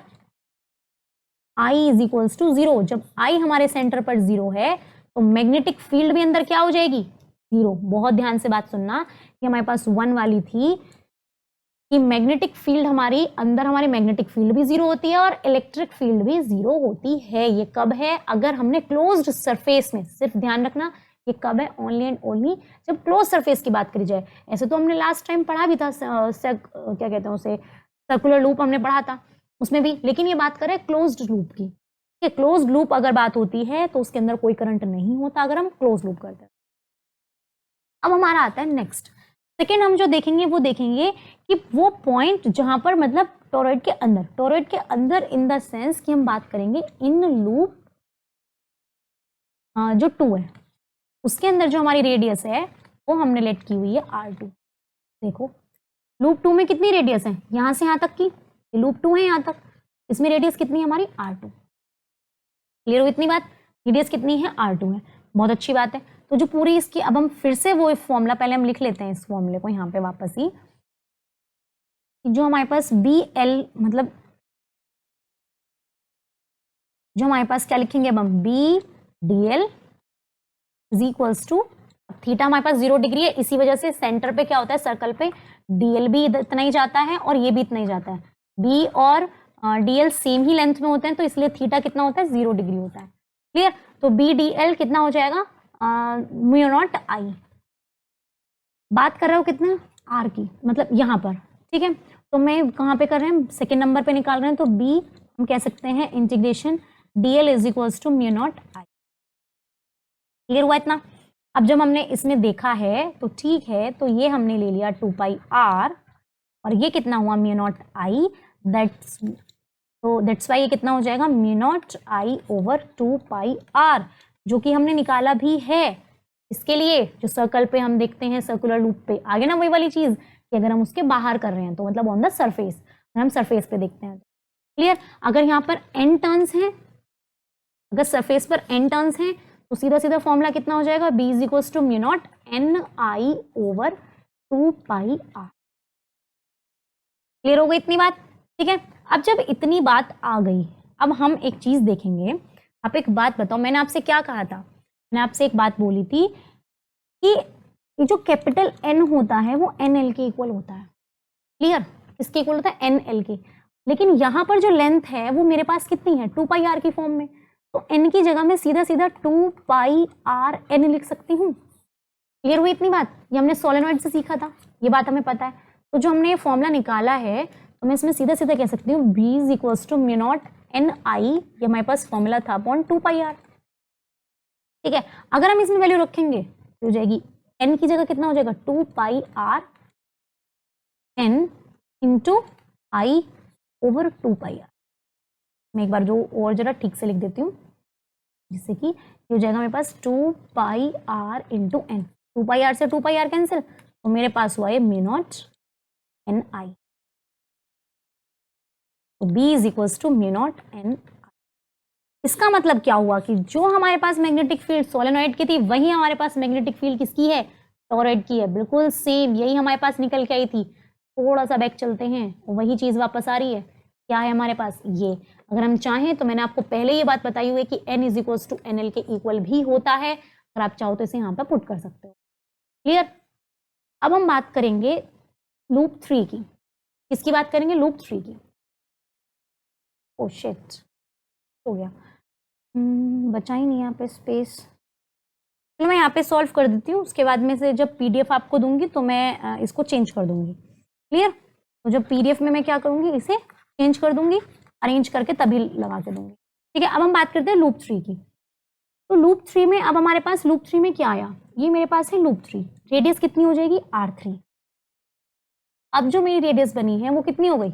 I is equals to zero. जब I हमारे सेंटर पर जीरो है तो मैग्नेटिक फील्ड भी अंदर क्या हो जाएगी, जीरो। बहुत ध्यान से बात सुनना, कि हमारे पास 1 वाली थी कि मैग्नेटिक फील्ड हमारी अंदर, हमारी मैग्नेटिक फील्ड भी जीरो होती है और इलेक्ट्रिक फील्ड भी जीरो होती है। ये कब है, अगर हमने क्लोज्ड सरफेस में, सिर्फ ध्यान रखना ये कब है, ओनली एंड ओनली जब क्लोज सरफेस की बात करी जाए। ऐसे तो हमने लास्ट टाइम पढ़ा भी था, क्या कहते हैं उसे, सर्कुलर लूप हमने पढ़ा था उसमें भी, लेकिन ये बात करें क्लोज्ड लूप की। क्लोज्ड लूप अगर बात होती है तो उसके अंदर कोई करंट नहीं होता अगर हम क्लोज लूप करते हैं। अब हमारा आता है नेक्स्ट, सेकेंड हम जो देखेंगे वो देखेंगे कि वो पॉइंट जहां पर मतलब टोरॉइड के अंदर इन द सेंस कि हम बात करेंगे इन लूप जो 2 है उसके अंदर जो हमारी रेडियस है वो हमने लेट की हुई है R2। देखो लूप 2 में कितनी रेडियस है, यहां से यहां तक की, लूप 2 है यहां तक, इसमें रेडियस कितनी है हमारी R2। क्लियर हो इतनी बात, रेडियस कितनी है R2 है, बहुत अच्छी बात है। तो जो पूरी इसकी, अब हम फिर से वो फॉर्मूला पहले हम लिख लेते हैं इस फॉर्मूले को यहाँ पे वापस ही, जो हमारे पास BL मतलब जो हमारे पास क्या लिखेंगे अब हम BDL is equals to, theta हमारे पास 0 डिग्री है, इसी वजह से सेंटर पे क्या होता है, सर्कल पे DL भी इतना ही जाता है और ये भी इतना ही जाता है। B और DL सेम ही लेंथ में होते हैं तो इसलिए थीटा कितना होता है, 0 डिग्री होता है। क्लियर, तो BDL कितना हो जाएगा, म्यू नॉट I। बात कर रहा हूँ कितना, R की, मतलब यहाँ पर। ठीक है, तो मैं कहाँ पे कर रहे हैं, सेकेंड नंबर पे निकाल रहे हैं, तो B हम कह सकते हैं integration DL is equals to mu naught I। Clear हुआ इतना? अब जब हमने इसमें देखा है तो ठीक है, तो ये हमने ले लिया 2 पाई R और ये कितना हुआ mu naught I, that's why ये कितना हो जाएगा, mu naught I over 2 pi R, जो कि हमने निकाला भी है इसके लिए, जो सर्कल पे हम देखते हैं सर्कुलर लूप पे। आगे ना वही वाली चीज कि अगर हम उसके बाहर कर रहे हैं तो मतलब ऑन द सरफेस, अगर हम सरफेस पे देखते हैं। क्लियर, अगर यहाँ पर n टर्न्स हैं, अगर सरफेस पर n टर्न्स हैं तो सीधा सीधा फॉर्मूला कितना हो जाएगा, B is equals to mu naught NI over 2 pi R। Clear हो गई इतनी बात? ठीक है, अब जब इतनी बात आ गई, अब हम एक चीज देखेंगे। आप एक बात बताओ, मैंने आपसे क्या कहा था, मैंने आपसे एक बात बोली थी कि जो कैपिटल N होता है वो NL के इक्वल होता है। क्लियर, किसके इक्वल होता है, NL के। लेकिन यहाँ पर जो लेंथ है वो मेरे पास कितनी है, 2 पाई R की फॉर्म में, तो N की जगह में सीधा सीधा 2 पाई R N लिख सकती हूँ। क्लियर हुई इतनी बात? ये हमने सोलेनॉइड से सीखा था, ये बात हमें पता है। तो जो हमने ये फॉर्मूला निकाला है तो मैं इसमें सीधा सीधा कह सकती हूँ B is equals to mu naught NI, ये हमारे पास फॉर्मूला था, अपॉन 2 पाई R। ठीक है, अगर हम इसमें वैल्यू रखेंगे तो हो जाएगी N की जगह कितना हो जाएगा, 2 pi R N into I over 2 pi R। मैं एक बार जो और जरा ठीक से लिख देती हूँ, जिससे कि ये हो जाएगा मेरे पास 2 pi R into N। 2 pi R से 2 पाई R कैंसिल, तो मेरे पास हुआ है म्यू नॉट NI। तो B is equals to mu naught NI। इसका मतलब क्या हुआ कि जो हमारे पास मैग्नेटिक फील्ड सोलेनॉइड की थी वही हमारे पास मैग्नेटिक फील्ड किसकी है, टोरॉइड की है। बिल्कुल सेम यही हमारे पास निकल के आई थी। थोड़ा सा बैक चलते हैं, वही चीज वापस आ रही है। क्या है हमारे पास ये, अगर हम चाहें तो मैंने आपको पहले ये बात बताई हुई है कि N is equals to NL के इक्वल भी होता है। अगर आप चाहो तो इसे यहाँ पर पुट कर सकते हो। क्लियर, अब हम बात करेंगे लूप 3 की। किसकी बात करेंगे, लूप 3 की। ओ शिट, हो गया, बचा ही नहीं यहाँ पे स्पेस। चलो मैं यहाँ पे सॉल्व कर देती हूँ, उसके बाद में से जब PDF आपको दूंगी तो मैं इसको चेंज कर दूंगी। क्लियर, तो जब PDF में मैं क्या करूँगी, इसे चेंज कर दूंगी, अरेंज करके तभी लगा के दूंगी। ठीक है, अब हम बात करते हैं लूप 3 की। तो लूप 3 में अब हमारे पास लूप 3 में क्या आया, ये मेरे पास है लूप 3, रेडियस कितनी हो जाएगी, R3। अब जो मेरी रेडियस बनी है वो कितनी हो गई,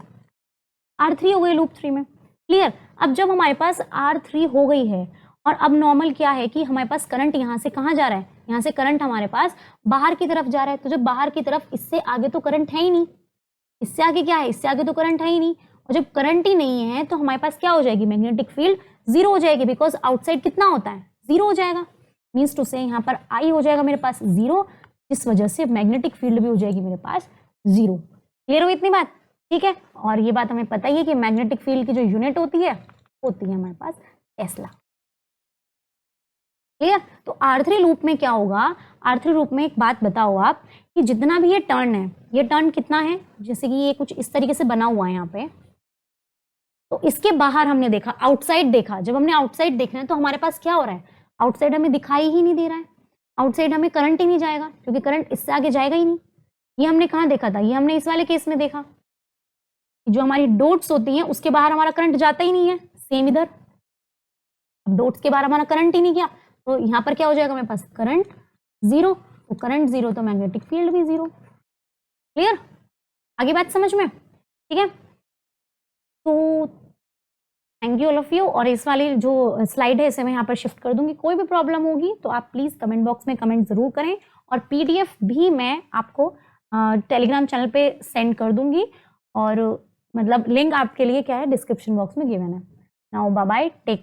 R3 हो गई लूप 3 में। क्लियर, अब जब हमारे पास R3 हो गई है और अब नॉर्मल क्या है कि हमारे पास करंट यहाँ से कहाँ जा रहा है, यहाँ से करंट हमारे पास बाहर की तरफ जा रहा है, तो जब बाहर की तरफ, इससे आगे तो करंट है ही नहीं, इससे आगे क्या है, इससे आगे तो करंट है ही नहीं, और जब करंट ही नहीं है तो हमारे पास क्या हो जाएगी, मैग्नेटिक फील्ड जीरो हो जाएगी, बिकॉज आउटसाइड कितना होता है, जीरो हो जाएगा। मीन्स टू से यहाँ पर आई हो जाएगा मेरे पास जीरो, जिस वजह से मैग्नेटिक फील्ड भी हो जाएगी मेरे पास जीरो। क्लियर हो इतनी बात, ठीक है। और ये बात हमें पता ही है कि मैग्नेटिक फील्ड की जो यूनिट होती है हमारे पास टेस्ला। क्लियर। तो R3 लूप में क्या होगा, R3 लूप में एक बात बताओ आप कि जितना भी ये टर्न है, ये टर्न कितना है, जैसे कि ये कुछ इस तरीके से बना हुआ है यहाँ पे, तो इसके बाहर हमने देखा, आउटसाइड देखा, जब हमने आउटसाइड देखना है तो हमारे पास क्या हो रहा है, आउटसाइड हमें दिखाई ही नहीं दे रहा है, आउटसाइड हमें करंट ही नहीं जाएगा, क्योंकि करंट इससे आगे जाएगा ही नहीं। ये हमने कहाँ देखा था, ये हमने इस वाले केस में देखा, जो हमारी डॉट्स होती हैं उसके बाहर हमारा करंट जाता ही नहीं है, सेम इधर डॉट्स के बाहर हमारा करंट ही नहीं गया, तो यहाँ पर क्या हो जाएगा मेरे पास, करंट जीरो, तो करंट जीरो तो मैग्नेटिक फील्ड भी जीरो। क्लियर, आगे बात समझ में, ठीक है। तो thank you all of you. और इस वाली जो स्लाइड है इसे मैं यहाँ पर शिफ्ट कर दूंगी, कोई भी प्रॉब्लम होगी तो आप प्लीज कमेंट बॉक्स में कमेंट जरूर करें, और PDF भी मैं आपको टेलीग्राम चैनल पे सेंड कर दूंगी, और मतलब लिंक आपके लिए क्या है, डिस्क्रिप्शन बॉक्स में गिवन है। Now bye bye, take